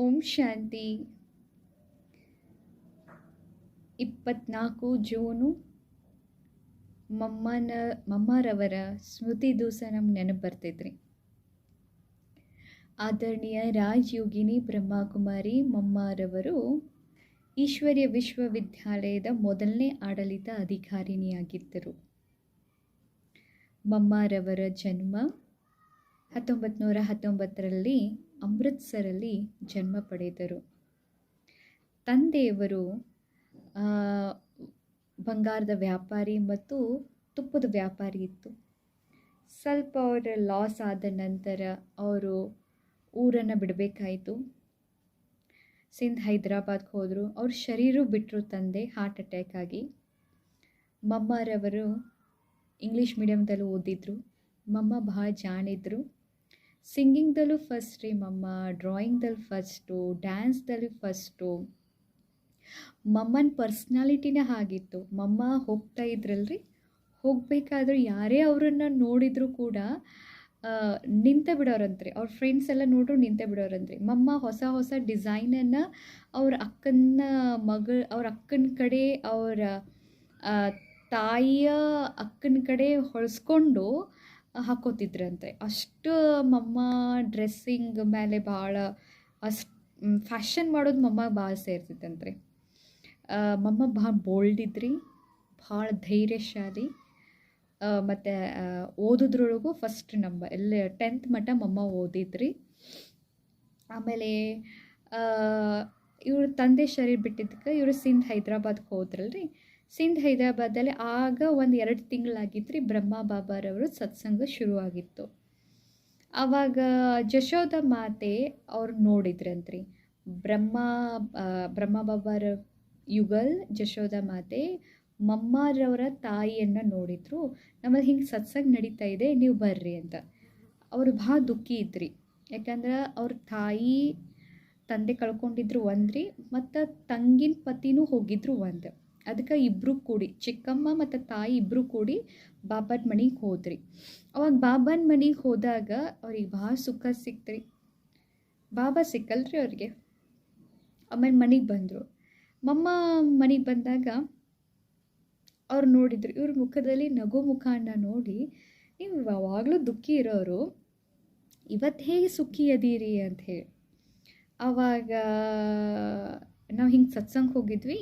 ಓಂ ಶಾಂತಿ. 24 June ಮಮ್ಮರವರ ಸ್ಮೃತಿ ದಿವಸ ನಮ್ಗೆ ನೆನಪು ಬರ್ತೈತ್ರಿ. ಆದರಣೀಯ ರಾಜಯೋಗಿನಿ ಬ್ರಹ್ಮಕುಮಾರಿ ಮಮ್ಮರವರು ಈಶ್ವರ್ಯ ವಿಶ್ವವಿದ್ಯಾಲಯದ ಮೊದಲನೇ ಆಡಳಿತ ಅಧಿಕಾರಿಣಿಯಾಗಿದ್ದರು. ಮಮ್ಮರವರ ಜನ್ಮ 1919ರಲ್ಲಿ ಅಮೃತ್ಸರಲ್ಲಿ ಜನ್ಮ ಪಡೆದರು. ತಂದೆಯವರು ಬಂಗಾರದ ವ್ಯಾಪಾರಿ ಮತ್ತು ತುಪ್ಪದ ವ್ಯಾಪಾರಿ ಇತ್ತು. ಸ್ವಲ್ಪ ಅವರ ಲಾಸ್ ಆದ ನಂತರ ಅವರು ಊರನ್ನು ಬಿಡಬೇಕಾಯಿತು. ಸಿಂಧ್ ಹೈದರಾಬಾದ್ಗೆ ಹೋದರು. ಅವ್ರ ಶರೀರ ಬಿಟ್ಟರು ತಂದೆ ಹಾರ್ಟ್ ಅಟ್ಯಾಕ್ ಆಗಿ. ಮಮ್ಮರವರು ಇಂಗ್ಲೀಷ್ ಮೀಡಿಯಮ್ದಲ್ಲೂ ಓದಿದ್ರು. ಮಮ್ಮ ಭಾಳ ಜಾಣಿದ್ರು. ಸಿಂಗಿಂಗ್ದಲ್ಲೂ ಫಸ್ಟ್ ರೀ ಮಮ್ಮ, ಡ್ರಾಯಿಂಗ್ದಲ್ಲಿ ಫಸ್ಟು, ಡ್ಯಾನ್ಸ್ದಲ್ಲಿ ಫಸ್ಟು. ಮಮ್ಮನ ಪರ್ಸ್ನಾಲಿಟಿನೇ ಹಾಗಿತ್ತು. ಮಮ್ಮ ಹೋಗ್ತಾ ಇದ್ರಲ್ರಿ, ಹೋಗಬೇಕಾದ್ರೂ ಯಾರೇ ಅವರನ್ನು ನೋಡಿದರೂ ಕೂಡ ನಿಂತ ಬಿಡೋರಂತ್ರಿ. ಅವ್ರ ಫ್ರೆಂಡ್ಸ್ ಎಲ್ಲ ನೋಡ್ರು ನಿಂತ ಬಿಡೋರಂತ್ರಿ. ಮಮ್ಮ ಹೊಸ ಹೊಸ ಡಿಸೈನನ್ನು ಅವ್ರ ಅಕ್ಕನ ಕಡೆ, ಅವರ ತಾಯಿಯ ಅಕ್ಕನ ಕಡೆ ಹೊಳ್ಸ್ಕೊಂಡು ಹಾಕೋತಿದ್ರಂತೆ. ಅಷ್ಟು ಮಮ್ಮ ಡ್ರೆಸ್ಸಿಂಗ್ ಮೇಲೆ ಭಾಳ ಫ್ಯಾಷನ್ ಮಾಡೋದು ಮಮ್ಮ ಭಾಳ ಸೇರ್ತಿತ್ತಂತ್ರಿ. ಮಮ್ಮ ಭಾಳ ಬೋಲ್ಡ್ ಇದ್ರಿ, ಭಾಳ ಧೈರ್ಯಶಾಲಿ. ಮತ್ತು ಓದೋದ್ರೊಳಗೂ ಫಸ್ಟ್ ನಂಬರ್. 10th ಮಟ್ಟ ಮಮ್ಮ ಓದಿದ್ರಿ. ಆಮೇಲೆ ಇವ್ರ ತಂದೆ ಶರೀರ ಬಿಟ್ಟಿದ್ದಕ್ಕೆ ಇವರು ಸಿಂಧ್ ಹೈದರಾಬಾದ್ಗೆ ಹೋದ್ರಲ್ರಿ. ಸಿಂಧ್ ಹೈದರಾಬಾದಲ್ಲಿ ಆಗ 1-2 ತಿಂಗಳಾಗಿತ್ತು ಬ್ರಹ್ಮ ಬಾಬಾರವರು ಸತ್ಸಂಗ ಶುರುವಾಗಿತ್ತು. ಆವಾಗ ಜಶೋಧ ಮಾತೆ ಅವ್ರು ನೋಡಿದ್ರಂತ್ರಿ. ಬ್ರಹ್ಮ ಬಾಬಾರ ಯುಗಲ್ ಜಶೋಧ ಮಾತೆ ಮಮ್ಮರವರ ತಾಯಿಯನ್ನು ನೋಡಿದ್ರು. ನಮ್ಮಲ್ಲಿ ಹಿಂಗೆ ಸತ್ಸಂಗ ನಡೀತಾ ಇದೆ, ನೀವು ಬರ್ರಿ ಅಂತ. ಅವರು ಭಾಳ ದುಃಖಿ ಇದ್ರಿ. ಯಾಕಂದ್ರೆ ಅವ್ರ ತಾಯಿ ತಂದೆ ಕಳ್ಕೊಂಡಿದ್ರು ಒಂದ್ರಿ, ಮತ್ತು ತಂಗಿನ ಪತಿನೂ ಹೋಗಿದ್ರು ಒಂದು. ಅದಕ್ಕೆ ಇಬ್ಬರು ಕೂಡಿ, ಚಿಕ್ಕಮ್ಮ ಮತ್ತು ತಾಯಿ ಇಬ್ಬರು ಕೂಡಿ ಬಾಬಾನ ಮನೆಗೆ ಹೋದ್ರಿ. ಅವಾಗ ಬಾಬಾನ ಮನೆಗೆ ಹೋದಾಗ ಅವ್ರಿಗೆ ಭಾಳ ಸುಖ ಸಿಕ್ತ್ರಿ. ಬಾಬಾ ಸಿಕ್ಕಲ್ರಿ ಅವ್ರಿಗೆ. ಆಮೇಲೆ ಮನೆಗೆ ಬಂದರು. ಮಮ್ಮ ಮನೆಗೆ ಬಂದಾಗ ಅವ್ರು ನೋಡಿದ್ರು, ಇವ್ರ ಮುಖದಲ್ಲಿ ನಗು ಮುಖಾನ ನೋಡಿ, ನೀವು ಯಾವಾಗಲೂ ದುಃಖಿ ಇರೋರು ಇವತ್ತು ಹೇಗೆ ಸುಖಿ ಅದೀರಿ ಅಂತ ಹೇಳಿ. ಆವಾಗ ನಾವು ಹಿಂಗೆ ಸತ್ಸಂಗ ಹೋಗಿದ್ವಿ,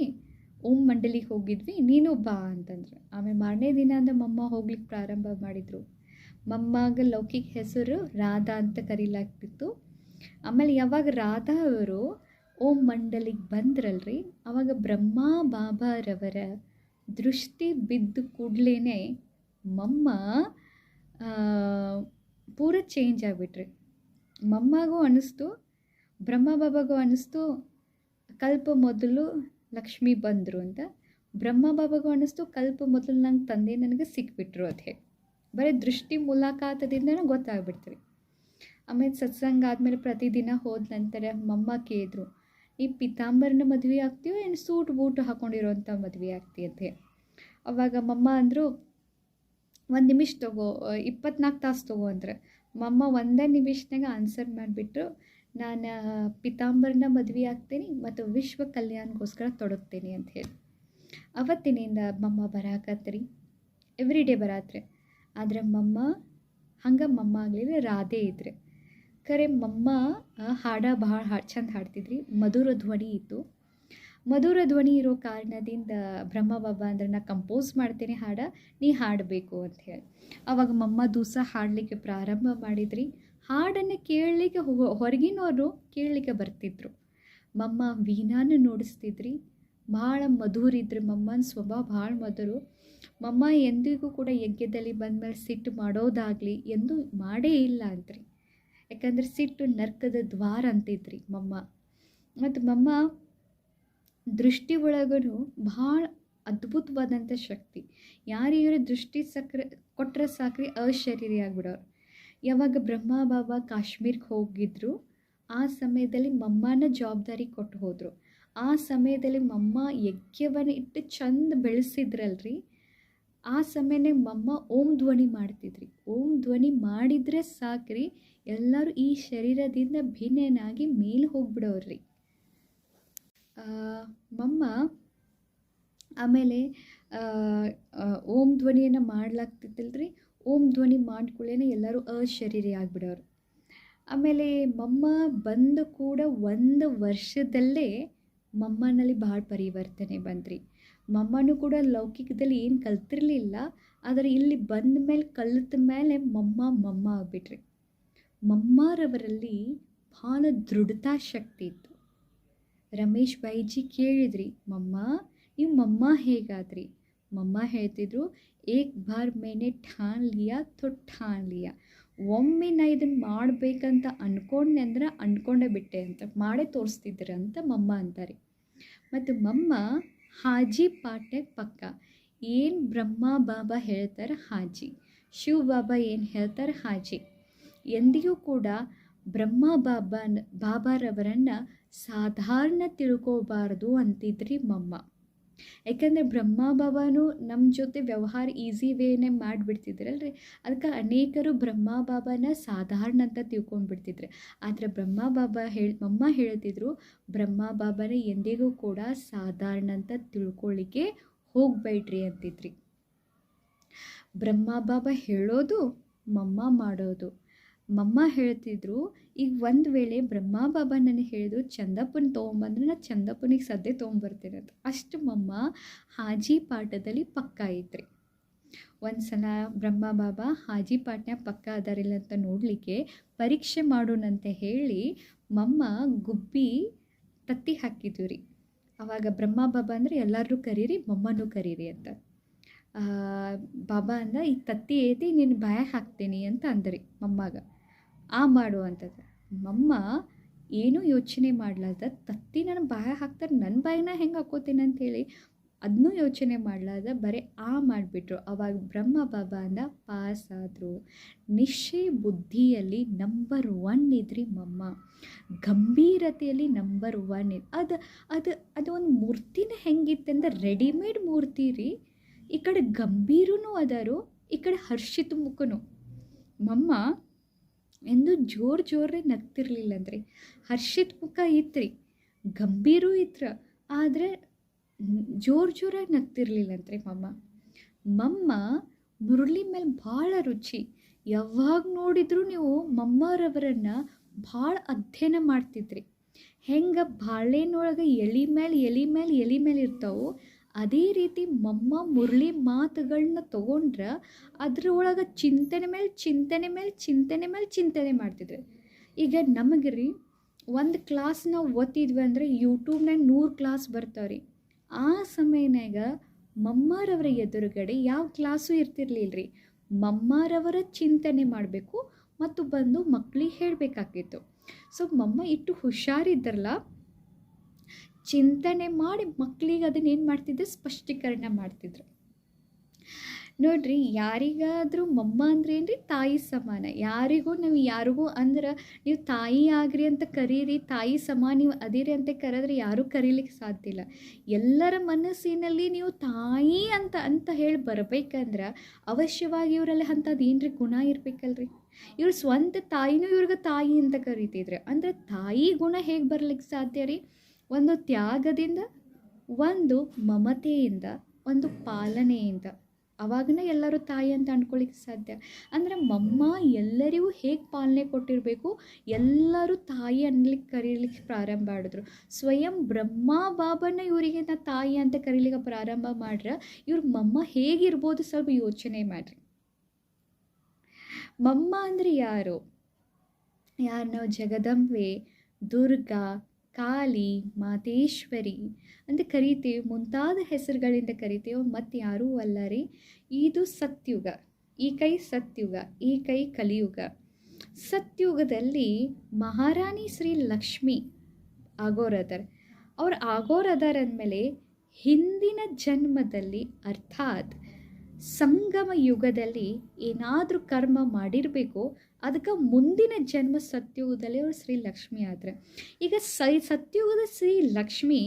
ಓಂ ಮಂಡಲಿಗೆ ಹೋಗಿದ್ವಿ, ನೀನು ಬಾ ಅಂತಂದ್ರೆ. ಆಮೇಲೆ ಮಾರನೇ ದಿನ ಅಂದ್ರೆ ಮಮ್ಮ ಹೋಗ್ಲಿಕ್ಕೆ ಪ್ರಾರಂಭ ಮಾಡಿದರು. ಮಮ್ಮಗೆ ಲೌಕಿಕ ಹೆಸರು ರಾಧಾ ಅಂತ ಕರೀಲಾಗ್ತಿತ್ತು. ಆಮೇಲೆ ಯಾವಾಗ ರಾಧಾ ಅವರು ಓಂ ಮಂಡಲಿಗೆ ಬಂದ್ರಲ್ರಿ, ಆವಾಗ ಬ್ರಹ್ಮ ಬಾಬಾರವರ ದೃಷ್ಟಿ ಬಿದ್ದ ಕೂಡಲೇ ಮಮ್ಮ ಪೂರ ಚೇಂಜ್ ಆಗಿಬಿಟ್ರಿ. ಮಮ್ಮಗೂ ಅನ್ನಿಸ್ತು, ಬ್ರಹ್ಮ ಬಾಬಾಗೂ ಅನ್ನಿಸ್ತು ಕಲ್ಪ ಮೊದಲು ಲಕ್ಷ್ಮಿ ಬಂದರು ಅಂತ. ಬ್ರಹ್ಮ ಬಾಬಾಗೂ ಅನ್ನಿಸ್ತು ಕಲ್ಪ ಮೊದಲು ನಂಗೆ ತಂದೆ ನನಗೆ ಸಿಕ್ಬಿಟ್ರು ಅಂತ ಹೇಳಿ. ಬರೀ ದೃಷ್ಟಿ ಮುಲಾಕಾತದಿಂದನೂ ಗೊತ್ತಾಗ್ಬಿಡ್ತೀರಿ. ಆಮೇಲೆ ಸತ್ಸಂಗ ಆದಮೇಲೆ ಪ್ರತಿದಿನ ಹೋದ ನಂತರ ಮಮ್ಮ ಕೇಳಿದ್ರು, ಈ ಪಿತಾಂಬರನ ಮದುವೆ ಆಗ್ತೀವೋ ಏನು ಸೂಟ್ ಬೂಟು ಹಾಕ್ಕೊಂಡಿರೋಂಥ ಮದುವೆ ಆಗ್ತಿ ಅಂತ ಹೇಳಿ. ಅವಾಗ ಮಮ್ಮ ಅಂದರು, 1 ನಿಮಿಷ ತಗೋ, 24 ತಾಸು ತಗೋ ಅಂದ್ರೆ. ಮಮ್ಮ 1 ನಿಮಿಷನಾಗ ಆನ್ಸರ್ ಮಾಡಿಬಿಟ್ರು, ನಾನು ಪಿತಾಂಬರನ ಮದುವೆ ಆಗ್ತೀನಿ ಮತ್ತು ವಿಶ್ವ ಕಲ್ಯಾಣಕ್ಕೋಸ್ಕರ ತೊಡಗ್ತೀನಿ ಅಂತ ಹೇಳಿ. ಅವತ್ತಿನಿಂದ ಮಮ್ಮ ಬರಾಕತ್ರಿ, ಎವ್ರಿ ಡೇ ಬರಾತ್ರಿ. ಆದರೆ ಮಮ್ಮ ಆಗಲಿಲ್ಲ, ರಾಧೆ ಇದ್ರಿ. ಖರೆ ಮಮ್ಮ ಹಾಡ ಭಾಳ ಚಂದ ಹಾಡ್ತಿದ್ರಿ. ಮಧುರ ಧ್ವನಿ ಇತ್ತು. ಮಧುರ ಧ್ವನಿ ಇರೋ ಕಾರಣದಿಂದ ಬ್ರಹ್ಮ ಬಾಬಾ ಅಂದ್ರೆ ನಾ ಕಂಪೋಸ್ ಮಾಡ್ತೇನೆ ಹಾಡ, ನೀ ಹಾಡಬೇಕು ಅಂತ ಹೇಳಿ. ಆವಾಗ ಮಮ್ಮ ದಿವಸ ಹಾಡಲಿಕ್ಕೆ ಪ್ರಾರಂಭ ಮಾಡಿದ್ರಿ. ಹಾಡನ್ನು ಕೇಳಲಿಕ್ಕೆ ಹೊರಗಿನವರು ಕೇಳಲಿಕ್ಕೆ ಬರ್ತಿದ್ರು. ಮಮ್ಮ ವೀಣಾನ ನುಡಿಸ್ತಿದ್ರಿ. ಭಾಳ ಮಧುರಿದ್ರು. ಮಮ್ಮನ ಸ್ವಭಾವ ಭಾಳ ಮಧುರು. ಮಮ್ಮ ಎಂದಿಗೂ ಕೂಡ ಯಜ್ಞದಲ್ಲಿ ಬಂದಮೇಲೆ ಸಿಟ್ಟು ಮಾಡೋದಾಗಲಿ ಎಂದು ಮಾಡೇ ಇಲ್ಲ ಅಂತ್ರಿ. ಯಾಕಂದ್ರೆ ಸಿಟ್ಟು ನರ್ಕದ ದ್ವಾರ ಅಂತಿದ್ರಿ ಮಮ್ಮ. ಮತ್ತು ಮಮ್ಮ ದೃಷ್ಟಿ ಒಳಗೂ ಭಾಳ ಅದ್ಭುತವಾದಂಥ ಶಕ್ತಿ. ಯಾರಿಗಾರ ದೃಷ್ಟಿ ಕೊಟ್ಟರೆ ಸಾಕ್ರಿ ಅಶರೀರಿ ಆಗಿಬಿಡೋರು. ಯಾವಾಗ ಬ್ರಹ್ಮ ಬಾಬಾ ಕಾಶ್ಮೀರ್ಗೆ ಹೋಗಿದ್ರು, ಆ ಸಮಯದಲ್ಲಿ ಮಮ್ಮನ ಜವಾಬ್ದಾರಿ ಕೊಟ್ಟು ಹೋದರು. ಆ ಸಮಯದಲ್ಲಿ ಮಮ್ಮ ಯಜ್ಞವನ್ನು ಇಟ್ಟು ಚಂದ ಬೆಳೆಸಿದ್ರಲ್ರಿ. ಆ ಸಮಯನೇ ಮಮ್ಮ ಓಂ ಧ್ವನಿ ಮಾಡ್ತಿದ್ರಿ. ಓಂ ಧ್ವನಿ ಮಾಡಿದರೆ ಸಾಕ್ರಿ, ಎಲ್ಲರೂ ಈ ಶರೀರದಿಂದ ಭಿನ್ನನಾಗಿ ಮೇಲೆ ಹೋಗ್ಬಿಡೋರ್ರಿ. ಮಮ್ಮ ಆಮೇಲೆ ಓಂ ಧ್ವನಿಯನ್ನು ಮಾಡ್ಲಾಗ್ತಿತ್ತಲ್ರಿ. ಓಂ ಧ್ವನಿ ಮಾಡ್ಕೊಳ್ಳೇನೆ ಎಲ್ಲರೂ ಅಶರೀರಿ ಆಗಿಬಿಡೋರು. ಆಮೇಲೆ ಮಮ್ಮ ಬಂದು ಕೂಡ 1 ವರ್ಷದಲ್ಲೇ ಮಮ್ಮನಲ್ಲಿ ಭಾಳ ಪರಿವರ್ತನೆ ಬಂದ್ರಿ. ಮಮ್ಮನೂ ಕೂಡ ಲೌಕಿಕದಲ್ಲಿ ಏನು ಕಲ್ತಿರಲಿಲ್ಲ, ಆದರೆ ಇಲ್ಲಿ ಬಂದ ಮೇಲೆ ಕಲಿತ ಮೇಲೆ ಮಮ್ಮ ಆಗಿಬಿಟ್ರಿ. ಮಮ್ಮರವರಲ್ಲಿ ಭಾಳ ದೃಢತಾ ಶಕ್ತಿ ಇತ್ತು. ರಮೇಶ್ ಬೈಜಿ ಕೇಳಿದ್ರಿ, ಮಮ್ಮ ನೀವು ಮಮ್ಮ ಹೇಗಾದ್ರಿ? ಮಮ್ಮ ಹೇಳ್ತಿದ್ರು, ಏಕ್ ಬಾರ್ ಮೇನೆ ಠಾನ್ ಲಿಯಾ ತೋ ಠಾನ್ ಲಿಯಾ. ಒಮ್ಮೆ ನಾ ಇದನ್ನು ಮಾಡಬೇಕಂತ ಅಂದ್ಕೊಂಡೆ ಅಂದ್ರೆ ಅಂದ್ಕೊಂಡೇ ಬಿಟ್ಟೆ ಅಂತ, ಮಾಡೇ ತೋರಿಸ್ತಿದ್ರು ಅಂತ ಮಮ್ಮ ಅಂತಾರೆ. ಮತ್ತು ಮಮ್ಮ ಹಾಜಿ ಪಾಟ್ಯಾಗ ಪಕ್ಕ. ಏನು ಬ್ರಹ್ಮ ಬಾಬಾ ಹೇಳ್ತಾರೆ ಹಾಜಿ, ಶಿವ ಬಾಬಾ ಏನು ಹೇಳ್ತಾರೆ ಹಾಜಿ. ಎಂದಿಗೂ ಕೂಡ ಬ್ರಹ್ಮ ಬಾಬಾರವರನ್ನು ಸಾಧಾರಣ ತಿಳ್ಕೋಬಾರ್ದು ಅಂತಿದ್ರಿ ಮಮ್ಮ. ಯಾಕಂದರೆ ಬ್ರಹ್ಮ ಬಾಬಾನು ನಮ್ಮ ಜೊತೆ ವ್ಯವಹಾರ ಈಸಿ ವೇನೇ ಮಾಡಿಬಿಡ್ತಿದ್ರಲ್ರಿ. ಅದಕ್ಕೆ ಅನೇಕರು ಬ್ರಹ್ಮ ಬಾಬಾನ ಸಾಧಾರಣ ಅಂತ ತಿಳ್ಕೊಂಡ್ಬಿಡ್ತಿದ್ರು. ಆದರೆ ಮಮ್ಮ ಹೇಳ್ತಿದ್ರು, ಬ್ರಹ್ಮ ಬಾಬಾನ ಎಂದಿಗೂ ಕೂಡ ಸಾಧಾರಣ ಅಂತ ತಿಳ್ಕೊಳ್ಳಿಕ್ಕೆ ಹೋಗಬೇಡ್ರಿ ಅಂತಿದ್ರಿ. ಬ್ರಹ್ಮ ಬಾಬಾ ಹೇಳೋದು, ಮಮ್ಮ ಮಾಡೋದು. ಮಮ್ಮ ಹೇಳ್ತಿದ್ರು, ಈಗ ಒಂದು ವೇಳೆ ಬ್ರಹ್ಮ ಬಾಬಾ ನನಗೆ ಹೇಳಿದ್ರು ಚಂದಪ್ಪನ ತೊಗೊಂಬಂದ್ರೆ ನಾನು ಚಂದಪ್ಪನಿಗೆ ಸದ್ಯ ತೊಗೊಂಬರ್ತೇನೆ ಅಂತ. ಅಷ್ಟು ಮಮ್ಮ ಹಾಜಿ ಪಾಠದಲ್ಲಿ ಪಕ್ಕ ಐತ್ರಿ. ಒಂದು ಸಲ ಬ್ರಹ್ಮ ಬಾಬಾ ಹಾಜಿ ಪಾಠನ್ಯಾಗ ಪಕ್ಕ ಅದಾರಿಲ್ಲ ಅಂತ ನೋಡಲಿಕ್ಕೆ ಪರೀಕ್ಷೆ ಮಾಡೋಣಂತ ಹೇಳಿ ಮಮ್ಮ ಗುಬ್ಬಿ ತತ್ತಿ ಹಾಕಿದ್ವಿ ರೀ. ಆವಾಗ ಬ್ರಹ್ಮ ಬಾಬಾ ಅಂದರೆ ಎಲ್ಲರೂ ಕರೀರಿ, ಮಮ್ಮನೂ ಕರೀರಿ ಅಂತ. ಬಾಬಾ ಅಂದ, ಈ ತತ್ತಿ ಐತಿ ನೀನು ಬಾಯಾಗ ಹಾಕ್ತೀನಿ ಅಂತ ಅಂದ್ರಿ ಮಮ್ಮಗೆ. ಮಾಡುವಂಥದ್ದು ಮಮ್ಮ ಏನೂ ಯೋಚನೆ ಮಾಡ್ಲಾರ್ದ, ತತ್ತಿ ನನ್ನ ಬಾಯಾಗ ಹಾಕ್ತಾರೆ, ನನ್ನ ಬಾಯಿನ ಹೆಂಗೆ ಹಾಕೋತೀನಿ ಅಂಥೇಳಿ ಅದನ್ನೂ ಯೋಚನೆ ಮಾಡ್ಲಾರ್ದ ಬರೀ ಮಾಡಿಬಿಟ್ರು. ಅವಾಗ ಬ್ರಹ್ಮ ಬಾಬಾ ಅಂದ ಪಾಸ್ ಆದರು. ನಿಶ್ಚಯ ಬುದ್ಧಿಯಲ್ಲಿ ನಂಬರ್ 1 ಇದ್ರಿ ಮಮ್ಮ, ಗಂಭೀರತೆಯಲ್ಲಿ ನಂಬರ್ 1 ಇದು. ಅದು ಒಂದು ಮೂರ್ತಿನ ಹೆಂಗಿತ್ತಂದ್ರೆ ರೆಡಿಮೇಡ್ ಮೂರ್ತಿ ರೀ. ಈ ಕಡೆ ಗಂಭೀರನೂ ಅದಾರು, ಈ ಕಡೆ ಹರ್ಷಿತ ಮುಖನು. ಮಮ್ಮ ಎಂದು ಜೋರೇ ನಗ್ತಿರ್ಲಿಲ್ಲಂದ್ರಿ. ಹರ್ಷಿತ ಮುಖ ಇತ್ರಿ, ಗಂಭೀರೂ ಇತ್ರ, ಆದರೆ ಜೋರಾಗಿ ನಗ್ತಿರ್ಲಿಲ್ಲಂತ್ರಿ ಮಮ್ಮ ಮುರಳಿ ಮೇಲೆ ಭಾಳ ರುಚಿ. ಯಾವಾಗ ನೋಡಿದ್ರು ನೀವು ಮಮ್ಮರವರನ್ನು ಭಾಳ ಅಧ್ಯಯನ ಮಾಡ್ತಿದ್ರಿ. ಹೆಂಗೆ ಬಾಳೆನೊಳಗೆ ಎಲೆ ಮೇಲೆ ಇರ್ತಾವೆ, ಅದೇ ರೀತಿ ಮಮ್ಮ ಮುರಳಿ ಮಾತುಗಳನ್ನ ತೊಗೊಂಡ್ರೆ ಅದ್ರೊಳಗೆ ಚಿಂತನೆ ಮೇಲೆ ಮಾಡ್ತಿದ್ರು. ಈಗ ನಮಗೆ ರೀ ಒಂದು ಕ್ಲಾಸ್ ನಾವು ಓದ್ತಿದ್ವಿ ಅಂದರೆ ಯೂಟ್ಯೂಬ್ನಾಗ 100 ಕ್ಲಾಸ್ ಬರ್ತಾವೆ ರೀ. ಆ ಸಮಯನಾಗ ಮಮ್ಮರವರ ಎದುರುಗಡೆ ಯಾವ ಕ್ಲಾಸು ಇರ್ತಿರ್ಲಿಲ್ಲ ರೀ. ಮಮ್ಮರವರ ಚಿಂತನೆ ಮಾಡಬೇಕು ಮತ್ತು ಬಂದು ಮಕ್ಕಳಿಗೆ ಹೇಳಬೇಕಾಗಿತ್ತು. ಸೊ ಮಮ್ಮ ಇಟ್ಟು ಹುಷಾರಿದ್ರಲ್ಲ, ಚಿಂತನೆ ಮಾಡಿ ಮಕ್ಕಳಿಗೆ ಅದನ್ನೇನು ಮಾಡ್ತಿದ್ರು, ಸ್ಪಷ್ಟೀಕರಣ ಮಾಡ್ತಿದ್ರು. ನೋಡ್ರಿ, ಯಾರಿಗಾದರೂ ಮಮ್ಮ ಅಂದ್ರೆ ಏನು ರೀ, ತಾಯಿ ಸಮಾನ. ಯಾರಿಗೂ ಅಂದ್ರೆ ನೀವು ತಾಯಿ ಆಗ್ರಿ ಅಂತ ಕರೀರಿ, ತಾಯಿ ಸಮಾನ ನೀವು ಅದಿರಿ ಅಂತ ಕರೆದ್ರೆ ಯಾರೂ ಕರೀಲಿಕ್ಕೆ ಸಾಧ್ಯ ಇಲ್ಲ. ಎಲ್ಲರ ಮನಸ್ಸಿನಲ್ಲಿ ನೀವು ತಾಯಿ ಅಂತ ಹೇಳಿ ಬರಬೇಕಂದ್ರೆ ಅವಶ್ಯವಾಗಿ ಇವರಲ್ಲಿ ಅಂಥದ್ದು ಏನ್ರಿ ಗುಣ ಇರಬೇಕಲ್ರಿ. ಇವ್ರು ಸ್ವಂತ ತಾಯಿನೂ ಇವ್ರಿಗೆ ತಾಯಿ ಅಂತ ಕರಿತಿದ್ರು. ಅಂದರೆ ತಾಯಿ ಗುಣ ಹೇಗೆ ಬರಲಿಕ್ಕೆ ಸಾಧ್ಯ ರೀ? ಒಂದು ತ್ಯಾಗದಿಂದ, ಒಂದು ಮಮತೆಯಿಂದ, ಒಂದು ಪಾಲನೆಯಿಂದ. ಅವಾಗನೇ ಎಲ್ಲರೂ ತಾಯಿ ಅಂತ ಅಂದ್ಕೊಳ್ಳಿಕ್ಕೆ ಸಾಧ್ಯ. ಅಂದರೆ ಮಮ್ಮ ಎಲ್ಲರಿಗೂ ಹೇಗೆ ಪಾಲನೆ ಕೊಟ್ಟಿರಬೇಕು, ಎಲ್ಲರೂ ತಾಯಿ ಕರೀಲಿಕ್ಕೆ ಪ್ರಾರಂಭ ಮಾಡಿದ್ರು. ಸ್ವಯಂ ಬ್ರಹ್ಮ ಬಾಬನ ಇವರಿಗೆ ತಾಯಿ ಅಂತ ಕರೀಲಿಕ್ಕೆ ಪ್ರಾರಂಭ ಮಾಡ್ರೆ ಇವ್ರ ಮಮ್ಮ ಹೇಗಿರ್ಬೋದು ಸ್ವಲ್ಪ ಯೋಚನೆ ಮಾಡಿರಿ. ಮಮ್ಮ ಅಂದರೆ ಯಾರು ನಾವು ಜಗದಂಬೆ, ದುರ್ಗಾ, ಕಾಳಿ, ಮಾತೇಶ್ವರಿ ಅಂತ ಕರಿತೀವಿ, ಮುಂತಾದ ಹೆಸರುಗಳಿಂದ ಕರಿತೀವಿ. ಮತ್ತು ಯಾರೂ ಅಲ್ಲ ರೀ, ಇದು ಸತ್ಯುಗ. ಈ ಕೈ ಸತ್ಯುಗ, ಈ ಕೈ ಕಲಿಯುಗ. ಸತ್ಯುಗದಲ್ಲಿ ಮಹಾರಾಣಿ ಶ್ರೀ ಲಕ್ಷ್ಮಿ ಆಗೋರದಾರ. ಅವ್ರು ಆಗೋರದಾರ ಅಂದಮೇಲೆ ಹಿಂದಿನ ಜನ್ಮದಲ್ಲಿ ಅರ್ಥಾತ್ ಸಂಗಮ ಯುಗದಲ್ಲಿ ಏನಾದರೂ ಕರ್ಮ ಮಾಡಿರಬೇಕು, ಅದಕ್ಕೆ ಮುಂದಿನ ಜನ್ಮ ಸತ್ಯುಗದಲ್ಲಿ ಅವರು ಶ್ರೀ ಲಕ್ಷ್ಮಿ ಆದ್ರೆ. ಈಗ ಸತ್ಯುಗದ ಶ್ರೀ ಲಕ್ಷ್ಮಿ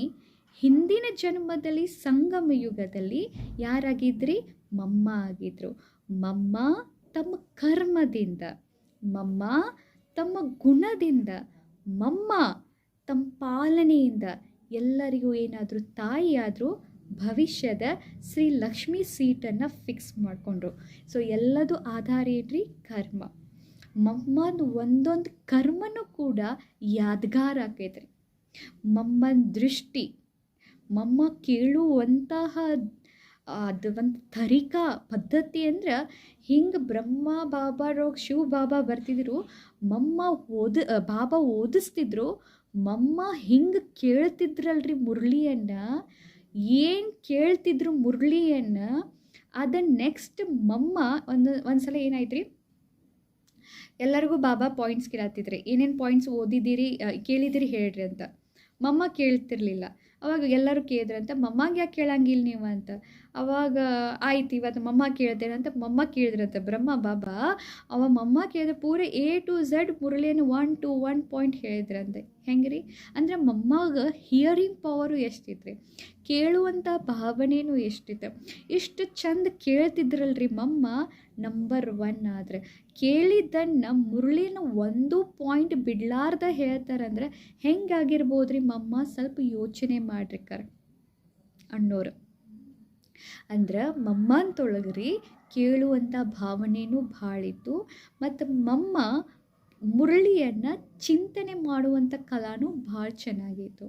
ಹಿಂದಿನ ಜನ್ಮದಲ್ಲಿ ಸಂಗಮ ಯುಗದಲ್ಲಿ ಯಾರಾಗಿದ್ರಿ? ಮಮ್ಮ ಆಗಿದ್ರು. ಮಮ್ಮ ತಮ್ಮ ಕರ್ಮದಿಂದ, ಮಮ್ಮ ತಮ್ಮ ಗುಣದಿಂದ, ಮಮ್ಮ ತಮ್ಮ ಪಾಲನೆಯಿಂದ ಎಲ್ಲರಿಗೂ ಏನಾದರೂ ತಾಯಿಯಾದರೂ ಭವಿಷ್ಯದ ಶ್ರೀ ಲಕ್ಷ್ಮೀ ಸೀಟನ್ನು ಫಿಕ್ಸ್ ಮಾಡಿಕೊಂಡ್ರು. ಸೊ ಎಲ್ಲದು ಆಧಾರ ಏನ್ರಿ? ಕರ್ಮ. ಮಮ್ಮನ ಒಂದೊಂದು ಕರ್ಮನೂ ಕೂಡ ಯಾದಗಾರ ಆಕೈತ್ರಿ. ಮಮ್ಮನ ದೃಷ್ಟಿ, ಮಮ್ಮ ಕೇಳುವಂತಹ ಅದು ಒಂದು ತರೀಕಾ ಪದ್ಧತಿ ಅಂದ್ರೆ ಹಿಂಗೆ ಬ್ರಹ್ಮ ಬಾಬಾರೋಗ ಶಿವ ಬಾಬಾ ಬರ್ತಿದ್ರು, ಮಮ್ಮ ಬಾಬಾ ಓದಿಸ್ತಿದ್ರು, ಮಮ್ಮ ಹಿಂಗೆ ಕೇಳ್ತಿದ್ರಲ್ರಿ ಮುರಳಿಯನ್ನು. ಏನು ಕೇಳ್ತಿದ್ರು ಮುರಳಿಯನ್ನು, ಅದನ್ನು ನೆಕ್ಸ್ಟ್ ಮಮ್ಮ ಒಂದು ಸಲ ಏನಾಯ್ತು ರೀ, ಎಲ್ಲರಿಗೂ ಬಾಬಾ ಪಾಯಿಂಟ್ಸ್ ಕೇಳತ್ತಿದ್ರಿ, ಏನೇನು ಪಾಯಿಂಟ್ಸ್ ಓದಿದ್ದೀರಿ ಕೇಳಿದಿರಿ ಹೇಳ್ರಿ ಅಂತ. ಮಮ್ಮ ಕೇಳ್ತಿರ್ಲಿಲ್ಲ. ಅವಾಗ ಎಲ್ಲರೂ ಕೇಳಿದ್ರಂತ, ಮಮ್ಮಗೆ ಯಾಕೆ ಕೇಳಂಗಿಲ್ಲ ನೀವು ಅಂತ. ಅವಾಗ ಆಯ್ತು ಇವತ್ತು ಮಮ್ಮ ಕೇಳ್ತೇನೆ ಅಂತ ಮಮ್ಮ ಕೇಳಿದ್ರಂತ ಬ್ರಹ್ಮ ಬಾಬಾ. ಮಮ್ಮ ಕೇಳಿದ್ರೆ ಪೂರ A to Z ಮುರಳಿಯನ್ನು 1 to 1 point ಹೇಳಿದ್ರಂತೆ. ಹೆಂಗೆ ರೀ ಅಂದರೆ ಮಮ್ಮಗೆ ಹಿಯರಿಂಗ್ ಪವರು ಎಷ್ಟಿತ್ತು, ಕೇಳುವಂಥ ಭಾವನೆಯೂ ಎಷ್ಟಿತ್ತು. ಇಷ್ಟು ಚಂದ ಕೇಳ್ತಿದ್ರಲ್ರಿ ಮಮ್ಮ. ನಂಬರ್ 1 ಆದರೆ ಕೇಳಿದ್ದನ್ನು ಮುರಳಿನ 1 ಪಾಯಿಂಟ್ ಬಿಡ್ಲಾರ್ದ ಹೇಳ್ತಾರಂದ್ರೆ ಹೆಂಗಾಗಿರ್ಬೋದು ರೀ ಮಮ್ಮ? ಸ್ವಲ್ಪ ಯೋಚನೆ ಮಾಡ್ರಿ ಅನ್ನೋರು. ಅಂದ್ರೆ ಮಮ್ಮಂತೊಳಗ್ರಿ ಕೇಳುವಂಥ ಭಾವನೆಯೂ ಭಾಳ ಇತ್ತು. ಮತ್ತು ಮಮ್ಮ ಮುರಳಿಯನ್ನು ಚಿಂತನೆ ಮಾಡುವಂಥ ಕಲಾನೂ ಭಾಳ ಚೆನ್ನಾಗಿತ್ತು.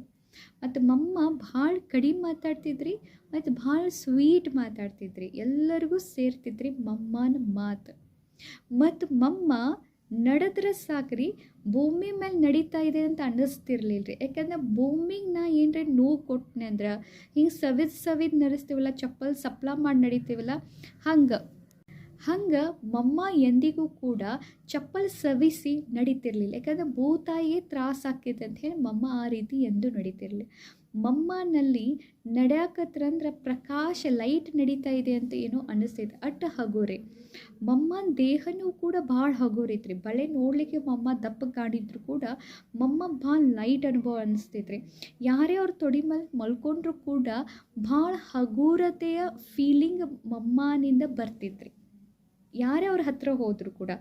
ಮತ್ತು ಮಮ್ಮ ಭಾಳ ಕಡಿಮೆ ಮಾತಾಡ್ತಿದ್ರಿ ಮತ್ತು ಭಾಳ ಸ್ವೀಟ್ ಮಾತಾಡ್ತಿದ್ರಿ. ಎಲ್ಲರಿಗೂ ಸೇರ್ತಿದ್ರಿ ಮಮ್ಮನ ಮಾತು. ಮತ್ತು ಮಮ್ಮ ನಡೆದ್ರೆ ಸಾಕ್ರಿ, ಭೂಮಿ ಮೇಲೆ ನಡೀತಾ ಇದೆ ಅಂತ ಅನ್ನಿಸ್ತಿರ್ಲಿಲ್ಲ ರೀ. ಯಾಕಂದ್ರೆ ಭೂಮಿಗೆ ನಾ ಏನರ ನೋವು ಕೊಟ್ಟನೆ ಅಂದ್ರೆ ಹಿಂಗೆ ಸವಿದು ನಡೆಸ್ತೀವಲ್ಲ, ಚಪ್ಪಲ್ ಸಪ್ಲ ಮಾಡಿ ನಡಿತೀವಲ್ಲ, ಹಂಗೆ ಮಮ್ಮ ಎಂದಿಗೂ ಕೂಡ ಚಪ್ಪಲ್ ಸವಿಸಿ ನಡೀತಿರ್ಲಿಲ್ಲ. ಯಾಕಂದ್ರೆ ಭೂತಾಯಿಗೆ ತ್ರಾಸ ಆಕೈತೆ ಅಂತ ಹೇಳಿ ಮಮ್ಮ ಆ ರೀತಿ ಎಂದೂ ನಡೀತಿರ್ಲಿಲ್ಲ. ಮಮ್ಮನಲ್ಲಿ ನಡೆಯಕತ್ರಂದ್ರೆ ಪ್ರಕಾಶ ಲೈಟ್ ನಡೀತಾ ಇದೆ ಅಂತ ಏನೋ ಅನ್ನಿಸ್ತೈತೆ. ಅಟ್ಟು ಹಗೋರಿ. ಮಮ್ಮನ ದೇಹನೂ ಕೂಡ ಭಾಳ ಹಗೋರೈತ್ರಿ. ಬಳೆ ನೋಡಲಿಕ್ಕೆ ಮಮ್ಮ ದಪ್ಪ ಕಾಣಿದ್ರು ಕೂಡ ಮಮ್ಮ ಭಾಳ ಲೈಟ್ ಅನುಭವ ಅನ್ನಿಸ್ತೈತ್ರಿ. ಯಾರೇ ಅವ್ರ ತೊಡಿ ಮೇಲೆ ಮಲ್ಕೊಂಡ್ರೂ ಕೂಡ ಭಾಳ ಹಗೂರತೆಯ ಫೀಲಿಂಗ್ ಮಮ್ಮನಿಂದ ಬರ್ತಿದ್ರಿ. ಯಾರೇ ಅವ್ರ ಹತ್ರ ಹೋದರೂ ಕೂಡ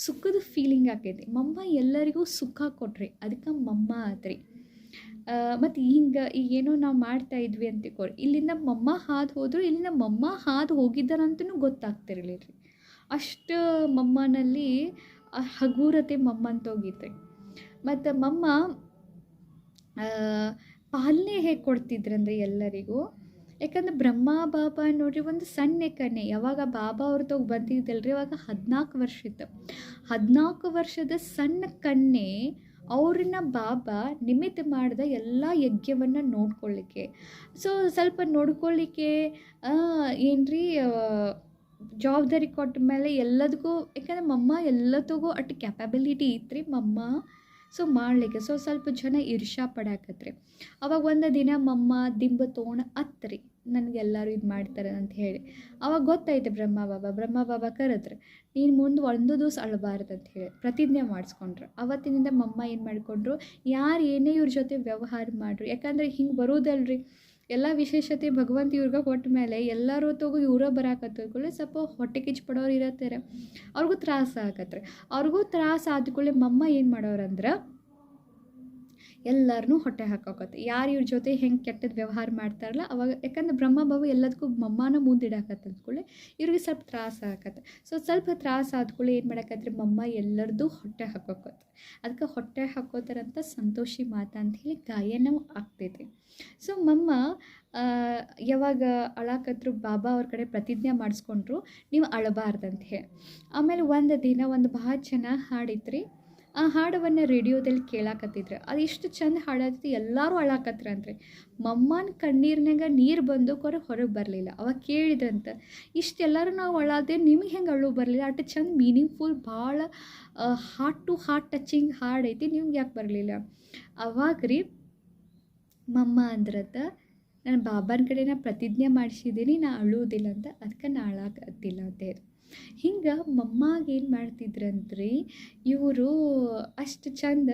ಸುಖದ ಫೀಲಿಂಗ್ ಆಕೈತಿ. ಮಮ್ಮ ಎಲ್ಲರಿಗೂ ಸುಖ ಕೊಟ್ರಿ, ಅದಕ್ಕೆ ಮಮ್ಮ ಆತ್ರಿ. ಮತ್ತು ಹಿಂಗೆ ಈಗೇನೋ ನಾವು ಮಾಡ್ತಾ ಇದ್ವಿ ಅಂತ ತಿಳ್ಕೊರಿ, ಇಲ್ಲಿಂದ ಮಮ್ಮ ಹಾದು ಹೋದ್ರು, ಇಲ್ಲಿಂದ ಮಮ್ಮ ಹಾದು ಹೋಗಿದ್ದಾರಂತೂ ಗೊತ್ತಾಗ್ತಿರ್ಲಿಲ್ಲ ರೀ. ಅಷ್ಟು ಮಮ್ಮನಲ್ಲಿ ಹಗೂರತೆ ಮಮ್ಮಂತೋಗಿದ್ರಿ. ಮತ್ತು ಮಮ್ಮ ಪಾಲನೆ ಹೇಗೆ ಕೊಡ್ತಿದ್ರಂದ್ರೆ ಎಲ್ಲರಿಗೂ. ಯಾಕಂದ್ರೆ ಬ್ರಹ್ಮ ಬಾಬಾ ನೋಡ್ರಿ ಒಂದು ಸಣ್ಣ ಕನ್ಯೆ. ಯಾವಾಗ ಬಾಬಾ ಅವ್ರದ್ದು ಬಂದಿದ್ದಲ್ರಿ ಅವಾಗ 14 ವರ್ಷ ಇತ್ತು. 14 ವರ್ಷದ ಸಣ್ಣ ಕನ್ಯೆ ಅವ್ರನ್ನ ಬಾಬಾ ನಿಮಿತ್ತ ಮಾಡಿದ ಎಲ್ಲ ಯಜ್ಞವನ್ನು ನೋಡ್ಕೊಳ್ಳಿಕ್ಕೆ. ಸೊ ಸ್ವಲ್ಪ ನೋಡ್ಕೊಳ್ಳಿಕ್ಕೆ ಏನ್ರಿ ಜವಾಬ್ದಾರಿ ಕೊಟ್ಟ ಮೇಲೆ ಎಲ್ಲದಕ್ಕೂ, ಯಾಕಂದ್ರೆ ಮಮ್ಮ ಎಲ್ಲದಕ್ಕೂ ಅಷ್ಟು ಕ್ಯಾಪಬಿಲಿಟಿ ಇತ್ತು ಮಮ್ಮ. ಸೊ ಮಾಡಲಿಕ್ಕೆ ಸ್ವಲ್ಪ ಜನ ಈರ್ಷ್ಯಾ ಪಡಾಕತ್ರಿ. ಅವಾಗ ಒಂದು ದಿನ ಮಮ್ಮ ದಿಂಬು ತೊಗೊಂಡು ಅತ್ತರಿ, ನನಗೆಲ್ಲರೂ ಇದು ಮಾಡ್ತಾರೆ ಅಂತ ಹೇಳಿ. ಅವಾಗ ಗೊತ್ತಾಯ್ತು ಬ್ರಹ್ಮ ಬಾಬಾ ಕರೆದ್ರೆ, ನೀನು ಮುಂದೆ ಒಂದು ದಿವಸ ಅಳಬಾರ್ದು ಅಂತ ಹೇಳಿ ಪ್ರತಿಜ್ಞೆ ಮಾಡಿಸ್ಕೊಂಡ್ರು. ಅವತ್ತಿನಿಂದ ಮಮ್ಮ ಏನು ಮಾಡಿಕೊಂಡ್ರು, ಯಾರು ಏನೇ ಇವ್ರ ಜೊತೆ ವ್ಯವಹಾರ ಮಾಡ್ರು, ಯಾಕಂದರೆ ಹಿಂಗೆ ಬರೋದಲ್ರಿ ಎಲ್ಲ ವಿಶೇಷತೆ ಭಗವಂತ ಇವ್ರಿಗೆ ಕೊಟ್ಟ ಮೇಲೆ ಎಲ್ಲರೂ ತಗೋ ಇವರ ಬರಾಕತ್ತಕೂಡಲೇ ಸ್ವಲ್ಪ ಹೊಟ್ಟೆ ಕಿಚ್ಚು ಪಡೋರು ಇರತ್ತಾರೆ, ಅವ್ರಿಗೂ ತ್ರಾಸ ಆಗತ್ರಿ. ಅವ್ರಿಗೂ ತ್ರಾಸ ಆದ್ಕೊಳ್ಳೆ ಮಮ್ಮ ಏನು ಮಾಡೋರಂದ್ರೆ ಎಲ್ಲರನ್ನೂ ಹೊಟ್ಟೆ ಹಾಕೋಕತ್ತೆ. ಯಾರು ಇವ್ರ ಜೊತೆ ಹೆಂಗೆ ಕೆಟ್ಟದ್ದು ವ್ಯವಹಾರ ಮಾಡ್ತಾರಲ್ಲ ಅವಾಗ, ಯಾಕಂದ್ರೆ ಬ್ರಹ್ಮ ಬಾಬು ಎಲ್ಲದಕ್ಕೂ ಮಮ್ಮನ ಮುಂದಿಡಾಕತ್ತೆ ಅಂದ್ಕೊಳ್ಳಿ ಇವ್ರಿಗೆ ಸ್ವಲ್ಪ ತ್ರಾಸ ಆಗತ್ತೆ. ಸೊ ಸ್ವಲ್ಪ ತ್ರಾಸ ಆದ್ಕೊಳ್ಳಿ ಏನು ಮಾಡಕತ್ರಿ ಮಮ್ಮ ಎಲ್ಲರದ್ದು ಹೊಟ್ಟೆ ಹಾಕೋಕತ್ತೆ. ಅದಕ್ಕೆ ಹೊಟ್ಟೆ ಹಾಕೋತಾರಂತ ಸಂತೋಷಿ ಮಾತಾ ಅಂತ ಹೇಳಿ ಗಾಯನ ಆಗ್ತೈತಿ. ಸೊ ಮಮ್ಮ ಯಾವಾಗ ಅಳಾಕತ್ರು ಬಾಬಾ ಅವ್ರ ಕಡೆ ಪ್ರತಿಜ್ಞೆ ಮಾಡಿಸ್ಕೊಂಡ್ರು, ನೀವು ಅಳಬಾರ್ದಂತ ಹೇಳಿ. ಆಮೇಲೆ ಒಂದು ದಿನ ಒಂದು ಭಾಳ ಚೆನ್ನಾಗಿ ಹಾಡಿತ್ರಿ. ಆ ಹಾಡವನ್ನು ರೇಡಿಯೋದಲ್ಲಿ ಕೇಳಾಕತ್ತಿದ್ರು. ಅದು ಇಷ್ಟು ಚಂದ ಹಾಡಾತಿ ಎಲ್ಲರೂ ಅಳಾಕತ್ರಂತ್ರಿ. ಮಮ್ಮನ ಕಣ್ಣೀರ್ನಾಗ ನೀರು ಬಂದು ಹೊರಗೆ ಬರಲಿಲ್ಲ. ಅವಾಗ ಕೇಳಿದ್ರಂತ, ಇಷ್ಟೆಲ್ಲರೂ ನಾವು ಅಳಾದೆ ನಿಮಗೆ ಹೆಂಗೆ ಅಳು ಬರಲಿಲ್ಲ? ಅಷ್ಟು ಚಂದ ಮೀನಿಂಗ್ಫುಲ್ ಭಾಳ ಹಾರ್ಟ್ ಟು ಹಾರ್ಟ್ ಟಚಿಂಗ್ ಹಾಡೈತಿ, ನಿಮ್ಗೆ ಯಾಕೆ ಬರಲಿಲ್ಲ? ಅವಾಗ ರೀ ಮಮ್ಮ ಅಂದ್ರತ್ತ, ನಾನು ಬಾಬಾನ ಕಡೆ ನಾ ಪ್ರತಿಜ್ಞೆ ಮಾಡಿಸಿದ್ದೀನಿ, ನಾ ಅಳುವುದಿಲ್ಲ ಅಂತ, ಅದಕ್ಕೆ ನಾ ಅಳಾಕತ್ತಿಲ್ಲ ಅಂತ ಹೇಳಿ. ಹಿಂಗೆ ಮಮ್ಮಗೆ ಏನು ಮಾಡ್ತಿದ್ರಂತ್ರಿ ಇವರು ಅಷ್ಟು ಚಂದ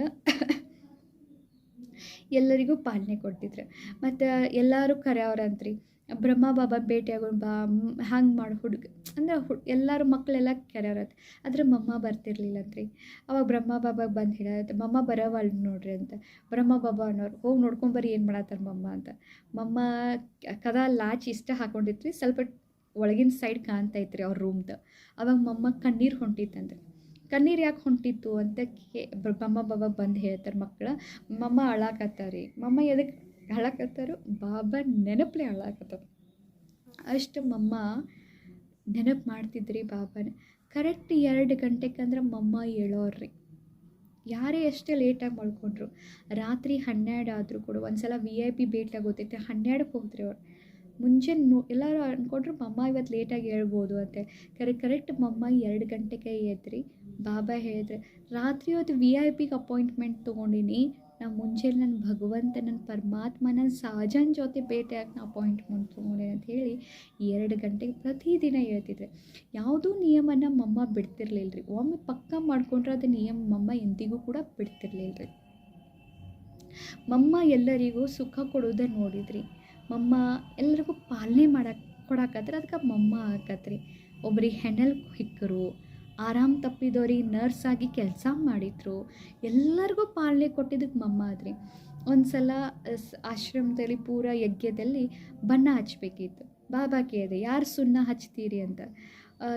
ಎಲ್ಲರಿಗೂ ಪಾಲನೆ ಕೊಡ್ತಿದ್ರು. ಮತ್ತು ಎಲ್ಲರೂ ಕರೆಯವ್ರಂತ್ರಿ, ಬ್ರಹ್ಮ ಬಾಬಾ ಭೇಟಿಯಾಗೋಣ ಬಾ ಹಂಗೆ ಮಾಡಿ ಅಂದ್ರೆ ಎಲ್ಲರೂ ಮಕ್ಕಳೆಲ್ಲ ಕೆರೆಯರತ್ತೆ. ಆದರೆ ಮಮ್ಮ ಬರ್ತಿರ್ಲಿಲ್ಲಂತ್ರಿ. ಅವಾಗ ಬ್ರಹ್ಮ ಬಾಬಾಗೆ ಬಂದು ಹೇಳತ್ತೆ, ಮಮ್ಮ ಬರೋವಲ್ ನೋಡ್ರಿ ಅಂತ. ಬ್ರಹ್ಮ ಬಾಬಾ ಅನ್ನೋರು, ಹೋಗಿ ನೋಡ್ಕೊಂಬರ್ರಿ ಏನು ಮಾಡತ್ತಾರ ಮಮ್ಮ ಅಂತ. ಮಮ್ಮ ಕದ ಲಾಚ್ ಇಷ್ಟ ಹಾಕೊಂಡಿತ್ರಿ, ಸ್ವಲ್ಪ ಒಳಗಿನ ಸೈಡ್ ಕಾಣ್ತೈತ್ರಿ ಅವ್ರ ರೂಮ್ದು. ಅವಾಗ ಮಮ್ಮ ಕಣ್ಣೀರು ಹೊಂಟಿತ್ತಂದ್ರೆ. ಕಣ್ಣೀರು ಯಾಕೆ ಹೊಂಟಿತ್ತು ಅಂತ ಬ್ರಹ್ಮ ಬಾಬಾ ಬಂದು ಹೇಳ್ತಾರೆ ಮಕ್ಕಳು. ಮಮ್ಮ ಅಳಾಕತ್ತಾರಿ. ಮಮ್ಮ ಎದಕ್ಕೆ ಅಳಾಕತ್ತಾರು? ಬಾಬಾ ನೆನಪಲೆ ಅಳಾಕತ್ತಾರ. ಅಷ್ಟು ಮಮ್ಮ ನೆನಪು ಮಾಡ್ತಿದ್ರಿ ಬಾಬಾನ. ಕರೆಕ್ಟ್ 2 ಗಂಟೆಗೆ ಅಂದ್ರೆ ಮಮ್ಮ ಹೇಳೋರ್ರಿ. ಯಾರೇ ಎಷ್ಟೇ ಲೇಟಾಗಿ ಮಲ್ಕೊಂಡ್ರು, ರಾತ್ರಿ 12 ಆದರೂ ಕೂಡ ಒಂದ್ಸಲ VIP ಭೇಟಿಯಾಗಿ ಗೊತ್ತೈತೆ 12ಕ್ಕೆ ಹೋಗ್ತಾರೆ ಅವ್ರು. ಮುಂಚೆ ಎಲ್ಲರೂ ಅಂದ್ಕೊಂಡ್ರು ಮಮ್ಮ ಇವತ್ತು ಲೇಟಾಗಿ ಹೇಳ್ಬೋದು ಅಂತ. ಕರೆಕ್ಟ್ ಮಮ್ಮ 2 ಗಂಟೆಗೆ ಎದ್ರಿ. ಬಾಬಾ ಹೇಳಿದ್ರೆ, ರಾತ್ರಿ ಹೊತ್ತು VIPಗೆ ಅಪಾಯಿಂಟ್ಮೆಂಟ್ ತೊಗೊಂಡಿನಿ, ನಾ ಮುಂಚೆಲಿ ನನ್ನ ಭಗವಂತ, ನನ್ನ ಪರಮಾತ್ಮ, ನನ್ನ ಸಹಜನ ಜೊತೆ ಭೇಟಿಯಾಗಿ ನಾ ಅಪಾಯಿಂಟ್ಮೆಂಟ್ ತೊಗೊಂಡೆ ಅಂತ ಹೇಳಿ 2 ಗಂಟೆಗೆ ಪ್ರತಿದಿನ ಹೇಳ್ತಿದ್ರೆ. ಯಾವುದೂ ನಿಯಮನ ಮಮ್ಮ ಬಿಡ್ತಿರ್ಲಿಲ್ಲ ರೀ. ಒಮ್ಮೆ ಪಕ್ಕ ಮಾಡ್ಕೊಂಡ್ರೆ ಅದು ನಿಯಮ ಮಮ್ಮ ಎಂದಿಗೂ ಕೂಡ ಬಿಡ್ತಿರ್ಲಿಲ್ಲ ರೀ. ಮಮ್ಮ ಎಲ್ಲರಿಗೂ ಸುಖ ಕೊಡೋದೇ ನೋಡಿದ್ರಿ. ಮಮ್ಮ ಎಲ್ಲರಿಗೂ ಪಾಲನೆ ಕೊಡಾಕತ್ರಿ. ಅದಕ್ಕೆ ಮಮ್ಮ ಆಕತ್ರಿ. ಒಬ್ರಿಗೆ ಹೆಣಲ್ ಹಿಕ್ಕರು, ಆರಾಮ್ ತಪ್ಪಿದವ್ರಿಗೆ ನರ್ಸ್ ಆಗಿ ಕೆಲಸ ಮಾಡಿದ್ರು, ಎಲ್ಲರಿಗೂ ಪಾಲನೆ ಕೊಟ್ಟಿದ್ದಕ್ಕೆ ಮಮ್ಮ ಆದ್ರಿ. ಒಂದು ಸಲ ಆಶ್ರಮದಲ್ಲಿ ಪೂರ ಯಜ್ಞದಲ್ಲಿ ಬಣ್ಣ ಹಚ್ಚಬೇಕಿತ್ತು. ಬಾಬಾ ಕೇಳಿದೆ, ಯಾರು ಸುಣ್ಣ ಹಚ್ತೀರಿ ಅಂತ.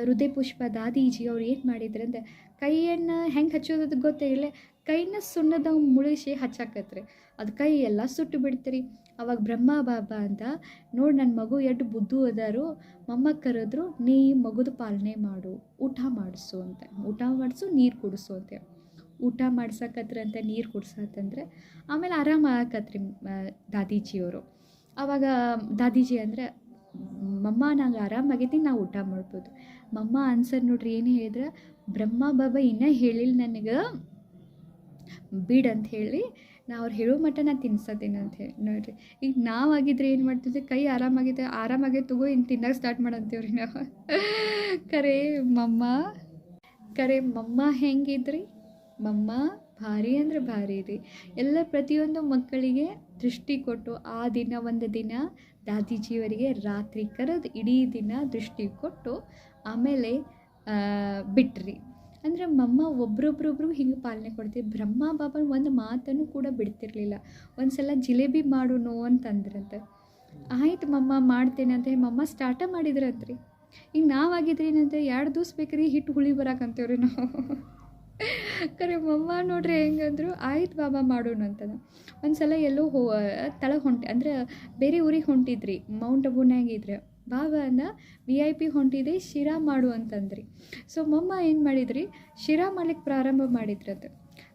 ಹೃದಯ ಪುಷ್ಪ ದಾದೀಜಿ ಅವ್ರು ಏನು ಮಾಡಿದ್ರು ಅಂದರೆ, ಕೈಯನ್ನು ಹೆಂಗೆ ಹಚ್ಚೋದು ಗೊತ್ತಿಲ್ಲ, ಕೈನ ಸುಣ್ಣದ ಮುಳಿಸಿ ಹಚ್ಚಾಕತ್ರಿ. ಅದು ಕೈ ಎಲ್ಲ ಸುಟ್ಟು ಬಿಡ್ತೀರಿ. ಅವಾಗ ಬ್ರಹ್ಮ ಬಾಬಾ ಅಂತ, ನೋಡಿ ನನ್ನ ಮಗು ಎಷ್ಟು ಬುದ್ಧು ಅದಾರು, ಮಮ್ಮ ಕರೆದ್ರು, ನೀ ಮಗುದ ಪಾಲನೆ ಮಾಡು, ಊಟ ಮಾಡಿಸು ಅಂತ. ಊಟ ಮಾಡಿಸು, ನೀರು ಕುಡಿಸು ಅಂತ. ಊಟ ಮಾಡ್ಸಕತ್ರಿ ಅಂತ, ನೀರು ಕುಡ್ಸತ್ತಂದ್ರೆ ಆಮೇಲೆ ಆರಾಮ ಆಗಕತ್ರಿ ದಾದೀಜಿಯವರು. ಆವಾಗ ದಾದೀಜಿ ಅಂದರೆ, ಮಮ್ಮ ನಂಗೆ ಆರಾಮಾಗೈತಿ, ನಾವು ಊಟ ಮಾಡ್ಬೋದು. ಮಮ್ಮ ಆನ್ಸರ್ ನೋಡ್ರಿ ಏನು ಹೇಳಿದ್ರೆ, ಬ್ರಹ್ಮ ಬಾಬಾ ಇನ್ನೂ ಹೇಳಿಲ್ಲ ನನಗೆ ಬಿಡಂತ ಹೇಳಿ, ನಾ ಅವ್ರು ಹೇಳೋ ಮಟ್ಟ ನಾನು ತಿನ್ಸತ್ತೇನೆ ಅಂತ ಹೇಳಿ. ನೋಡಿರಿ, ಈಗ ನಾವಾಗಿದ್ರೆ ಏನು ಮಾಡ್ತಿದ್ದೆ, ಕೈ ಆರಾಮಾಗೈತೆ ತಗೋ, ಇನ್ನು ತಿನ್ನೋಕೆ ಸ್ಟಾರ್ಟ್ ಮಾಡಂತೀವ್ರಿ ನಾವು. ಕರೆ ಮಮ್ಮ ಹೆಂಗಿದ್ರಿ? ಮಮ್ಮ ಭಾರಿ ಅಂದ್ರೆ ಭಾರಿ ರೀ. ಎಲ್ಲ ಪ್ರತಿಯೊಂದು ಮಕ್ಕಳಿಗೆ ದೃಷ್ಟಿ ಕೊಟ್ಟು, ಆ ದಿನ ಒಂದು ದಿನ ದಾದೀಜಿಯವರಿಗೆ ರಾತ್ರಿ ಕರೆದು ಇಡೀ ದಿನ ದೃಷ್ಟಿ ಕೊಟ್ಟು ಆಮೇಲೆ ಬಿಟ್ರಿ. ಅಂದರೆ ಮಮ್ಮ ಒಬ್ರೊಬ್ರೊಬ್ರು ಹಿಂಗೆ ಪಾಲನೆ ಕೊಡ್ತೀವಿ. ಬ್ರಹ್ಮ ಬಾಬಾ ಒಂದು ಮಾತನ್ನು ಕೂಡ ಬಿಡ್ತಿರ್ಲಿಲ್ಲ. ಒಂದು ಸಲ ಜಿಲೇಬಿ ಮಾಡೋನು ಅಂತಂದ್ರಂತೆ. ಆಯ್ತು ಮಮ್ಮ ಮಾಡ್ತೇನೆ ಅಂತ ಹೇಳಿ ಮಮ್ಮ ಸ್ಟಾರ್ಟ ಮಾಡಿದ್ರಂತ್ರಿ. ಈಗ ನಾವಾಗಿದ್ರಿ ಏನಂದ್ರೆ 2 ದಿವ್ಸ ಬೇಕ್ರಿ ಹಿಟ್ಟು ಹುಳಿ ಬರಾಕಂತೀವ್ರಿ ನಾವು. ಕರೆ ಮಮ್ಮ ನೋಡ್ರಿ ಹೆಂಗಂದ್ರು, ಆಯ್ತು ಬಾಬಾ ಮಾಡೋಣ ಅಂತದ. ಒಂದು ಸಲ ಎಲ್ಲೋ ತಳಗೆ ಅಂದರೆ ಬೇರೆ ಊರಿಗೆ ಹೊಂಟಿದ್ರಿ, ಮೌಂಟ್ ಅಬೂನಾಗಿದ್ರೆ. ಬಾಬಾ ಅಂದ, VIP ಹೊಂಟಿದೆ, ಶಿರಾ ಮಾಡು ಅಂತಂದ್ರಿ. ಸೊ ಮಮ್ಮ ಏನು ಮಾಡಿದ್ರಿ, ಶಿರಾ ಮಾಡ್ಲಿಕ್ಕೆ ಪ್ರಾರಂಭ ಮಾಡಿದ್ರದು.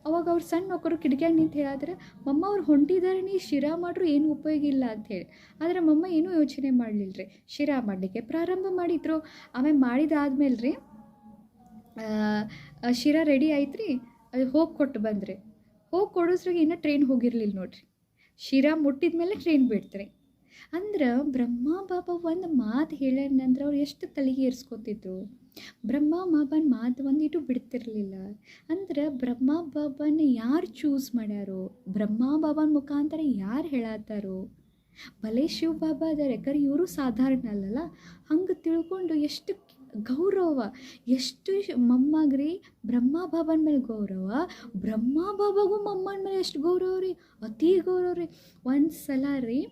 ಅವಾಗ ಅವ್ರು ಸಣ್ಣ ಮಕ್ಕಳು ಕಿಟಕಿಯಾಗಿ ನಿಂತು ಹೇಳಿದ್ರೆ, ಮಮ್ಮ ಅವ್ರು ಹೊಂಟಿದ್ದಾರೆ, ನೀ ಶಿರಾ ಮಾಡ್ರು ಏನು ಉಪಯೋಗ ಇಲ್ಲ ಅಂಥೇಳಿ. ಆದರೆ ಮಮ್ಮ ಏನೂ ಯೋಚನೆ ಮಾಡಲಿಲ್ಲ ರೀ. ಶಿರಾ ಮಾಡಲಿಕ್ಕೆ ಪ್ರಾರಂಭ ಮಾಡಿದ್ರು. ಆಮೇಲೆ ಮಾಡಿದಾದ್ಮೇಲೆ ರೀ, ಶಿರಾ ರೆಡಿ ಆಯ್ತು ರೀ. ಅದು ಹೋಗಿ ಕೊಟ್ಟು ಬಂದ್ರಿ. ಹೋಗಿ ಕೊಡಿಸ್ರಾಗ ಇನ್ನೂ ಟ್ರೈನ್ ಹೋಗಿರಲಿಲ್ಲ ನೋಡ್ರಿ. ಶಿರಾ ಮುಟ್ಟಿದ ಮೇಲೆ ಟ್ರೈನ್ ಬಿಡ್ತಾರೆ. ಅಂದ್ರೆ ಬ್ರಹ್ಮ ಬಾಬಾ ಒಂದು ಮಾತು ಹೇಳ್ಯಾನಂದ್ರೆ ಅವ್ರು ಎಷ್ಟು ತಲೆಗೆ ಏರ್ಸ್ಕೊತಿದ್ರು. ಬ್ರಹ್ಮ ಬಾಬಾನ ಮಾತು ಒಂದಿಟ್ಟು ಬಿಡ್ತಿರ್ಲಿಲ್ಲ. ಅಂದ್ರೆ ಬ್ರಹ್ಮ ಬಾಬಾನ ಯಾರು ಚೂಸ್ ಮಾಡ್ಯಾರೋ, ಬ್ರಹ್ಮ ಬಾಬಾನ ಮುಖಾಂತರ ಯಾರು ಹೇಳತ್ತಾರೋ, ಭಲೆ ಶಿವ ಬಾಬಾ ಅದಾರೆ ಕರೆ ಇವರು ಸಾಧಾರಣ ಅಲ್ಲಲ್ಲ. ಹಂಗೆ ತಿಳ್ಕೊಂಡು ಎಷ್ಟು ಗೌರವ, ಎಷ್ಟು ಮಮ್ಮಗ್ರಿ ಬ್ರಹ್ಮ ಬಾಬನ ಮೇಲೆ ಗೌರವ, ಬ್ರಹ್ಮ ಬಾಬಾಗೂ ಮಮ್ಮನ ಮೇಲೆ ಎಷ್ಟು ಗೌರವ ರೀ, ಅತಿ ಗೌರವ ರೀ. ಒಂದು ಸಲ ರೀ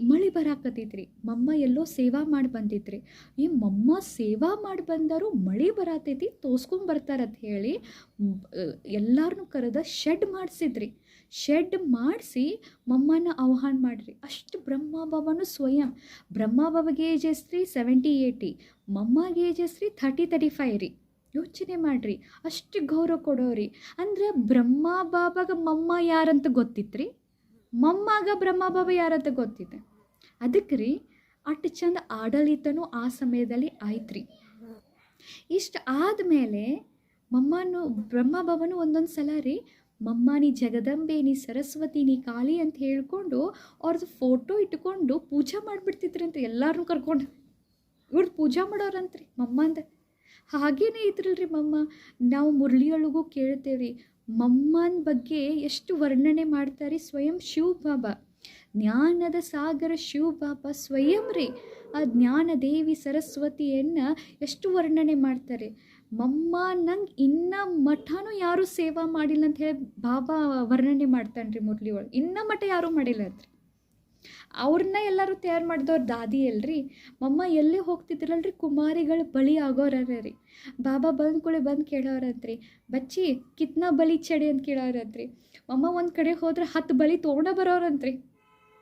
ಮಳೆ ಬರಾಕತ್ತೈತ್ರಿ. ಮಮ್ಮ ಎಲ್ಲೋ ಸೇವಾ ಮಾಡಿ ಬಂದಿದ್ರಿ. ಈ ಮಮ್ಮ ಸೇವಾ ಮಾಡಿ ಬಂದರು, ಮಳೆ ಬರಾತೈತಿ, ತೋರ್ಸ್ಕೊಂಬರ್ತಾರಂತ ಹೇಳಿ ಎಲ್ಲರನ್ನೂ ಕರೆದ ಶೆಡ್ ಮಾಡಿಸಿದ್ರಿ. ಶೆಡ್ ಮಾಡಿಸಿ ಮಮ್ಮನ ಆಹ್ವಾನ ಮಾಡಿರಿ. ಅಷ್ಟು ಬ್ರಹ್ಮ ಬಾಬಾನು ಸ್ವಯಂ. ಬ್ರಹ್ಮ ಬಾಬಾಗೆ ಏಜ್ ಎಸ್ರಿ 70-80, ಮಮ್ಮಗೆ ಏಜ್ ಎಸ್ರಿ 30-35 ರೀ. ಯೋಚನೆ ಮಾಡಿರಿ, ಅಷ್ಟು ಗೌರವ ಕೊಡೋರಿ. ಅಂದ್ರೆ ಬ್ರಹ್ಮ ಬಾಬಾಗ ಮಮ್ಮ ಯಾರಂತ ಗೊತ್ತಿತ್ರಿ, ಮಮ್ಮಾಗ ಬ್ರಹ್ಮ ಬಾಬಾ ಯಾರಂತ ಗೊತ್ತಿದೆ. ಅದಕ್ಕೆ ರೀ ಅಷ್ಟು ಚಂದ ಆಡಳಿತನೂ ಆ ಸಮಯದಲ್ಲಿ ಆಯ್ತು ರೀ. ಇಷ್ಟು ಆದಮೇಲೆ ಬ್ರಹ್ಮ ಬಾಬಾನು ಒಂದೊಂದು ಸಲ ರೀ, ಮಮ್ಮ ನೀ ಜಗದಂಬೆ, ನೀ ಸರಸ್ವತಿ, ನೀ ಕಾಳಿ ಅಂತ ಹೇಳ್ಕೊಂಡು ಅವ್ರದ್ದು ಫೋಟೋ ಇಟ್ಕೊಂಡು ಪೂಜೆ ಮಾಡಿಬಿಡ್ತಿದ್ರಂತ. ಎಲ್ಲರನ್ನೂ ಕರ್ಕೊಂಡು ಇವ್ರದ್ದು ಪೂಜೆ ಮಾಡೋರಂತ್ರಿ ಮಮ್ಮ ಅಂತ. ಹಾಗೇನೇ ಇದ್ರಲ್ರಿ ಮಮ್ಮ. ನಾವು ಮುರಳಿಯೊಳಗೂ ಕೇಳ್ತೇವೆ, ಮಮ್ಮನ ಬಗ್ಗೆ ಎಷ್ಟು ವರ್ಣನೆ ಮಾಡ್ತಾರೆ ಸ್ವಯಂ ಶಿವ ಬಾಬಾ. ಜ್ಞಾನದ ಸಾಗರ ಶಿವ ಬಾಬಾ ಸ್ವಯಂ ರೀ. ಆ ಜ್ಞಾನ ದೇವಿ ಸರಸ್ವತಿಯನ್ನು ಎಷ್ಟು ವರ್ಣನೆ ಮಾಡ್ತಾರೆ. ಮಮ್ಮ ನಂಗೆ ಇನ್ನೂ ಮಠನೂ ಯಾರೂ ಸೇವಾ ಮಾಡಿಲ್ಲ ಅಂತ ಹೇಳಿ ಬಾಬಾ ವರ್ಣನೆ ಮಾಡ್ತಾನೆ ರೀ ಮುರಳಿ ಒಳಗೆ. ಇನ್ನೂ ಮಠ ಯಾರೂ ಮಾಡಿಲ್ಲ ಅಂತ್ರಿ. ಅವ್ರನ್ನ ಎಲ್ಲರೂ ತಯಾರು ಮಾಡಿದವ್ರು ದಾದಿ ಅಲ್ರಿ. ಮಮ್ಮ ಎಲ್ಲೇ ಹೋಗ್ತಿದ್ರಲ್ರಿ ಕುಮಾರಿಗಳು ಬಲಿ ಆಗೋರ ರೀ. ಬಾಬಾ ಬಂದು ಕೇಳೋರಂತ್ರಿ, ಬಚ್ಚಿ ಕಿತ್ನಾ ಬಲಿ ಚಡಿ ಅಂತ ಕೇಳೋರಂತ್ರಿ. ಮಮ್ಮ ಒಂದು ಕಡೆ ಹೋದ್ರೆ 10 ಬಲಿ ತೊಗೊಂಡ ಬರೋರಂತ್ರಿ.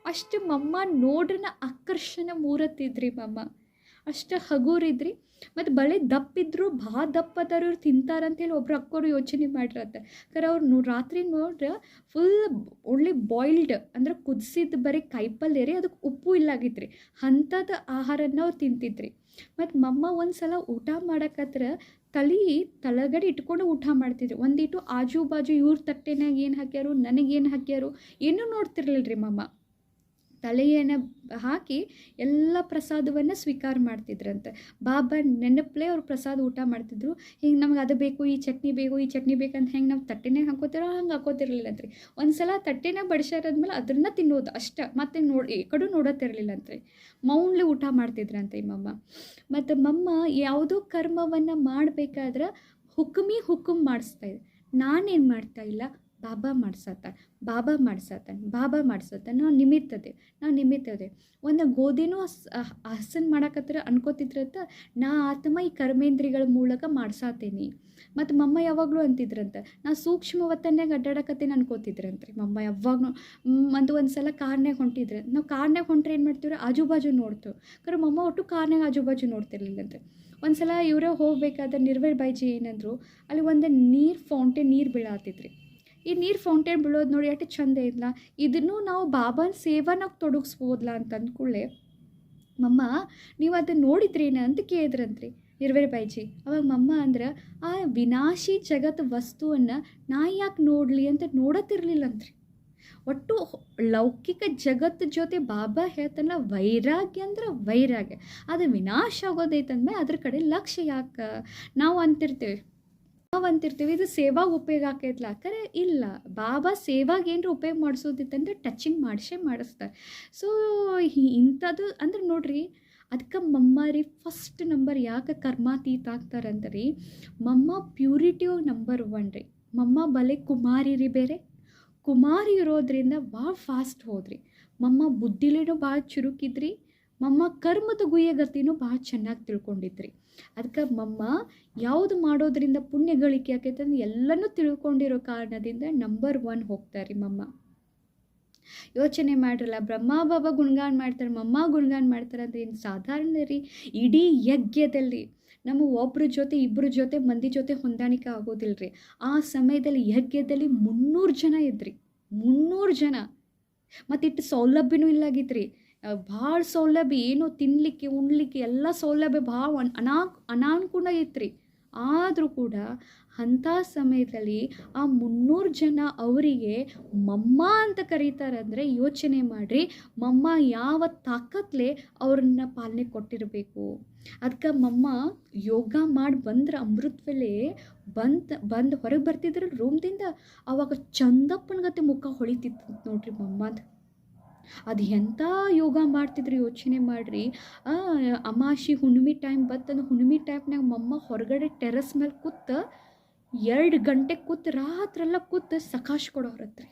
ಅಷ್ಟು ಮಮ್ಮ ನೋಡ್ರನ ಆಕರ್ಷಣ ಮೂರತ್ತಿದ್ರಿ ಮಮ್ಮ. ಅಷ್ಟು ಹಗೂರಿದ್ರಿ. ಮತ್ತು ಬಳೆ ದಪ್ಪಿದ್ರು ಭಾಳ ದಪ್ಪ ಅದಾರ ಇವ್ರು ತಿಂತಾರಂತೇಳಿ ಒಬ್ರು ಅಕ್ಕೋರು ಯೋಚನೆ ಮಾಡಿರತ್ತೆ. ಖರೆ ಅವ್ರು ರಾತ್ರಿ ನೋಡ್ರೆ ಫುಲ್ ಒಳ್ಳೆ ಬಾಯ್ಲ್ಡ್ ಅಂದ್ರೆ ಕುದಿಸಿದ ಬರೀ ಕಾಯಿಪಲ್ಯ ರೀ, ಅದಕ್ಕೆ ಉಪ್ಪು ಇಲ್ಲಾಗಿದ್ರಿ. ಅಂಥದ್ದು ಆಹಾರನ ಅವ್ರು ತಿಂತಿದ್ರಿ. ಮತ್ತು ಮಮ್ಮ ಒಂದು ಸಲ ಊಟ ಮಾಡಕತ್ರ ತಳಗಡೆ ಇಟ್ಕೊಂಡು ಊಟ ಮಾಡ್ತಿದ್ರು. ಒಂದಿಟ್ಟು ಆಜು ಬಾಜು ಇವ್ರ ತಟ್ಟೆನಾಗ ಏನು ಹಾಕ್ಯಾರು, ನನಗೇನು ಹಾಕ್ಯಾರು ಏನೂ ನೋಡ್ತಿರ್ಲಿಲ್ಲ ರೀ ಮಮ್ಮ. ತಲೆಯನ್ನು ಹಾಕಿ ಎಲ್ಲ ಪ್ರಸಾದವನ್ನು ಸ್ವೀಕಾರ ಮಾಡ್ತಿದ್ರಂತೆ. ಬಾಬಾ ನೆನಪಲೇ ಅವ್ರು ಪ್ರಸಾದ ಊಟ ಮಾಡ್ತಿದ್ರು. ಹಿಂಗೆ ನಮ್ಗೆ ಅದು ಬೇಕು, ಈ ಚಟ್ನಿ ಬೇಕು, ಈ ಚಟ್ನಿ ಬೇಕಂತ ಹೆಂಗೆ ನಾವು ತಟ್ಟೆನೇ ಹಾಕೋತಿರೋ ಹಂಗೆ ಹಾಕೋತಿರ್ಲಿಲ್ಲಂತ್ರಿ. ಒಂದು ಸಲ ತಟ್ಟೆನೇ ಬಡಿಸಾರಾದ್ಮೇಲೆ ಅದನ್ನು ತಿನ್ನೋದು ಅಷ್ಟೇ, ಮತ್ತೆ ಈ ಕಡೆ ನೋಡೋತಿರ್ಲಿಲ್ಲಂತ್ರಿ. ಮೌನ್ಲಿ ಊಟ ಮಾಡ್ತಿದ್ರಂತೆ ಈ ಮಮ್ಮ. ಮತ್ತು ಮಮ್ಮ ಯಾವುದೋ ಕರ್ಮವನ್ನು ಮಾಡಬೇಕಾದ್ರೆ ಹುಕುಮ್ ಮಾಡಿಸ್ತಾಯಿದ್ರು. ನಾನೇನು ಮಾಡ್ತಾಯಿಲ್ಲ, ಬಾಬಾ ಮಾಡ್ಸತ್ತಾನೆ ನಾವು ನಿಮಿತ್ತದೆ. ಒಂದು ಗೋಧಿನೂ ಹಸನ್ ಮಾಡಕತ್ರ ಅನ್ಕೋತಿದ್ರಂತ, ನಾ ಆತ್ಮ ಈ ಕರ್ಮೇಂದ್ರಿಗಳ ಮೂಲಕ ಮಾಡ್ಸಾತೀನಿ. ಮತ್ತು ಮಮ್ಮ ಯಾವಾಗಲೂ ಅಂತಿದ್ರಂತ, ನಾ ಸೂಕ್ಷ್ಮವತ್ತನ್ಯಾಗ ಅಡ್ಡಾಡಕತ್ತೇನೆ ಅನ್ಕೋತಿದ್ರಂತ್ರಿ ಮಮ್ಮ ಯಾವಾಗೂ. ಒಂದು ಸಲ ಕಾರ್ನಾಗ ಹೊಂಟಿದ್ರೆ ನಾವು ಕಾರ್ನಾಗ ಹೊಂಟ್ರೆ ಏನು ಮಾಡ್ತೀವಿ, ಆಜು ಬಾಜು ನೋಡ್ತೀವಿ. ಖರೆ ಮಮ್ಮ ಒಟ್ಟು ಕಾರ್ನಾಗ ಆಜು ಬಾಜು ನೋಡ್ತಿರ್ಲಿಲ್ಲಂತೆ. ಒಂದು ಸಲ ಇವರೇ ಹೋಗ್ಬೇಕಾದ್ರೆ ನಿರ್ವೇರ್ ಬಾಯ್ಜಿ ಏನಂದ್ರು, ಅಲ್ಲಿ ಒಂದು ಫೌಂಟೇನ್ ನೀರು ಬೀಳಾತಿದ್ರಿ. ಈ ನೀರು ಫೌಂಟೇನ್ ಬೀಳೋದು ನೋಡಿ ಅಷ್ಟು ಚಂದ ಇಲ್ಲ, ಇದನ್ನು ನಾವು ಬಾಬಾನ ಸೇವಾನಾಗ ತೊಡಗಿಸ್ಬೋದಲ್ಲ ಅಂತ ಅಂದ್ಕೊಳ್ಳೆ ಮಮ್ಮ ನೀವು ಅದನ್ನು ನೋಡಿದ್ರೇನ ಅಂತ ಕೇಳಿದ್ರಂತ್ರಿ ನಿರ್ವೇರ್ ಬಾಯ್ಜಿ. ಅವಾಗ ಮಮ್ಮ ಅಂದ್ರೆ, ಆ ವಿನಾಶಿ ಜಗತ್ ವಸ್ತುವನ್ನು ನಾ ಯಾಕೆ ನೋಡಲಿ ಅಂತ ನೋಡತ್ತಿರ್ಲಿಲ್ಲಂತ್ರಿ. ಒಟ್ಟು ಲೌಕಿಕ ಜಗತ್ತು ಜೊತೆ ಬಾಬಾ ಹೇಳ್ತಾನಲ್ಲ, ವೈರಾಗ್ಯ ಅಂದ್ರೆ ವೈರಾಗ್ಯ, ಅದು ವಿನಾಶ ಆಗೋದೈತಂದ್ಮೇಲೆ ಅದ್ರ ಕಡೆ ಲಕ್ಷ್ಯ ಯಾಕೆ ನಾವು ಅಂತಿರ್ತೀವಿ ಇದು ಸೇವಾಗ ಉಪಯೋಗ ಆಕೈತ್ಲ. ಖರೆ ಇಲ್ಲ, ಬಾಬಾ ಸೇವಾಗ ಏನರ ಉಪಯೋಗ ಮಾಡಿಸೋದಿತ್ತಂದ್ರೆ ಟಚಿಂಗ್ ಮಾಡಿಸ್ತಾರೆ. ಸೊ ಇಂಥದ್ದು ಅಂದ್ರೆ ನೋಡ್ರಿ, ಅದಕ್ಕೆ ಮಮ್ಮ ರೀ ಫಸ್ಟ್ ನಂಬರ್ ಯಾಕೆ ಕರ್ಮಾತೀತ ಆಗ್ತಾರಂತ ರೀ, ಮಮ್ಮ ಪ್ಯೂರಿಟಿ ನಂಬರ್ 1 ರೀ. ಮಮ್ಮ ಬಲೆ ಕುಮಾರಿ ರೀ, ಬೇರೆ ಕುಮಾರಿ ಇರೋದ್ರಿಂದ ಭಾಳ ಫಾಸ್ಟ್ ಹೋದ್ರಿ. ಮಮ್ಮ ಬುದ್ಧಿಲೇನೂ ಭಾಳ ಚುರುಕಿದ್ರಿ. ಮಮ್ಮ ಕರ್ಮದ ಗುಯ್ಯಗತಿನೂ ಭಾಳ ಚೆನ್ನಾಗಿ ತಿಳ್ಕೊಂಡಿದ್ರಿ. ಅದಕ್ಕೆ ಮಮ್ಮ ಯಾವುದು ಮಾಡೋದ್ರಿಂದ ಪುಣ್ಯ ಗಳಿಕೆ ಆಕೈತೆ ಅಂದ್ರೆ ಎಲ್ಲನೂ ತಿಳ್ಕೊಂಡಿರೋ ಕಾರಣದಿಂದ ನಂಬರ್ 1 ಹೋಗ್ತಾರೆ ಮಮ್ಮ. ಯೋಚನೆ ಮಾಡಿರಲ್ಲ, ಬ್ರಹ್ಮ ಬಾಬಾ ಗುಣಗಾನ ಮಾಡ್ತಾರೆ, ಮಮ್ಮ ಗುಣಗಾನ ಮಾಡ್ತಾರೆ ಅಂದರೆ ಏನು ಸಾಧಾರಣ ರೀ. ಇಡೀ ಯಜ್ಞದಲ್ಲಿ ನಮ್ಮ ಒಬ್ಬರ ಜೊತೆ 2 ಜೊತೆ ಮಂದಿ ಜೊತೆ ಹೊಂದಾಣಿಕೆ ಆಗೋದಿಲ್ಲ ರೀ. ಆ ಸಮಯದಲ್ಲಿ ಯಜ್ಞದಲ್ಲಿ 300 ಜನ ಇದ್ರಿ, 300 ಜನ. ಮತ್ತಿಟ್ಟು ಸೌಲಭ್ಯನೂ ಇಲ್ಲಾಗಿದ್ರಿ. ಭಾಳ ಸೌಲಭ್ಯ, ಏನೋ ತಿನ್ನಲಿಕ್ಕೆ ಉಣ್ಲಿಕ್ಕೆ ಎಲ್ಲ ಸೌಲಭ್ಯ ಭಾಳ ಅನಾನುಕೂಲ ಇತ್ತು. ಆದರೂ ಕೂಡ ಅಂಥ ಸಮಯದಲ್ಲಿ ಆ 300 ಜನ ಅವರಿಗೆ ಮಮ್ಮ ಅಂತ ಕರೀತಾರಂದರೆ ಯೋಚನೆ ಮಾಡಿರಿ, ಮಮ್ಮ ಯಾವ ತಾಕತ್ಲೆ ಅವ್ರನ್ನ ಪಾಲನೆ ಕೊಟ್ಟಿರಬೇಕು. ಅದಕ್ಕೆ ಮಮ್ಮ ಯೋಗ ಮಾಡಿ ಬಂದ್ರೆ ಅಮೃತ ವೇಳೆ ಬಂದು ಹೊರಗೆ ಬರ್ತಿದ್ರು ರೂಮ್ದಿಂದ, ಆವಾಗ ಚಂದಪ್ಪನ ಗತೆ ಮುಖ ಹೊಳಿತಿತ್ತು ನೋಡ್ರಿ ಮಮ್ಮದು. ಅದು ಎಂಥ ಯೋಗ ಮಾಡ್ತಿದ್ರು ಯೋಚನೆ ಮಾಡಿರಿ. ಅಮಾವಾಸ್ಯೆ ಹುಣ್ಣಿಮೆ ಟೈಮ್ ಬತ್ತಂದ್ರೆ ಹುಣ್ಣಿಮೆ ಟೈಮ್ನಾಗ ಮಮ್ಮ ಹೊರಗಡೆ ಟೆರಸ್ ಮೇಲೆ ಕೂತು 2 ಗಂಟೆ ಕೂತು ರಾತ್ರೆಲ್ಲ ಕೂತು ಸಕಾಶ ಕೊಡೋರತ್ರಿ.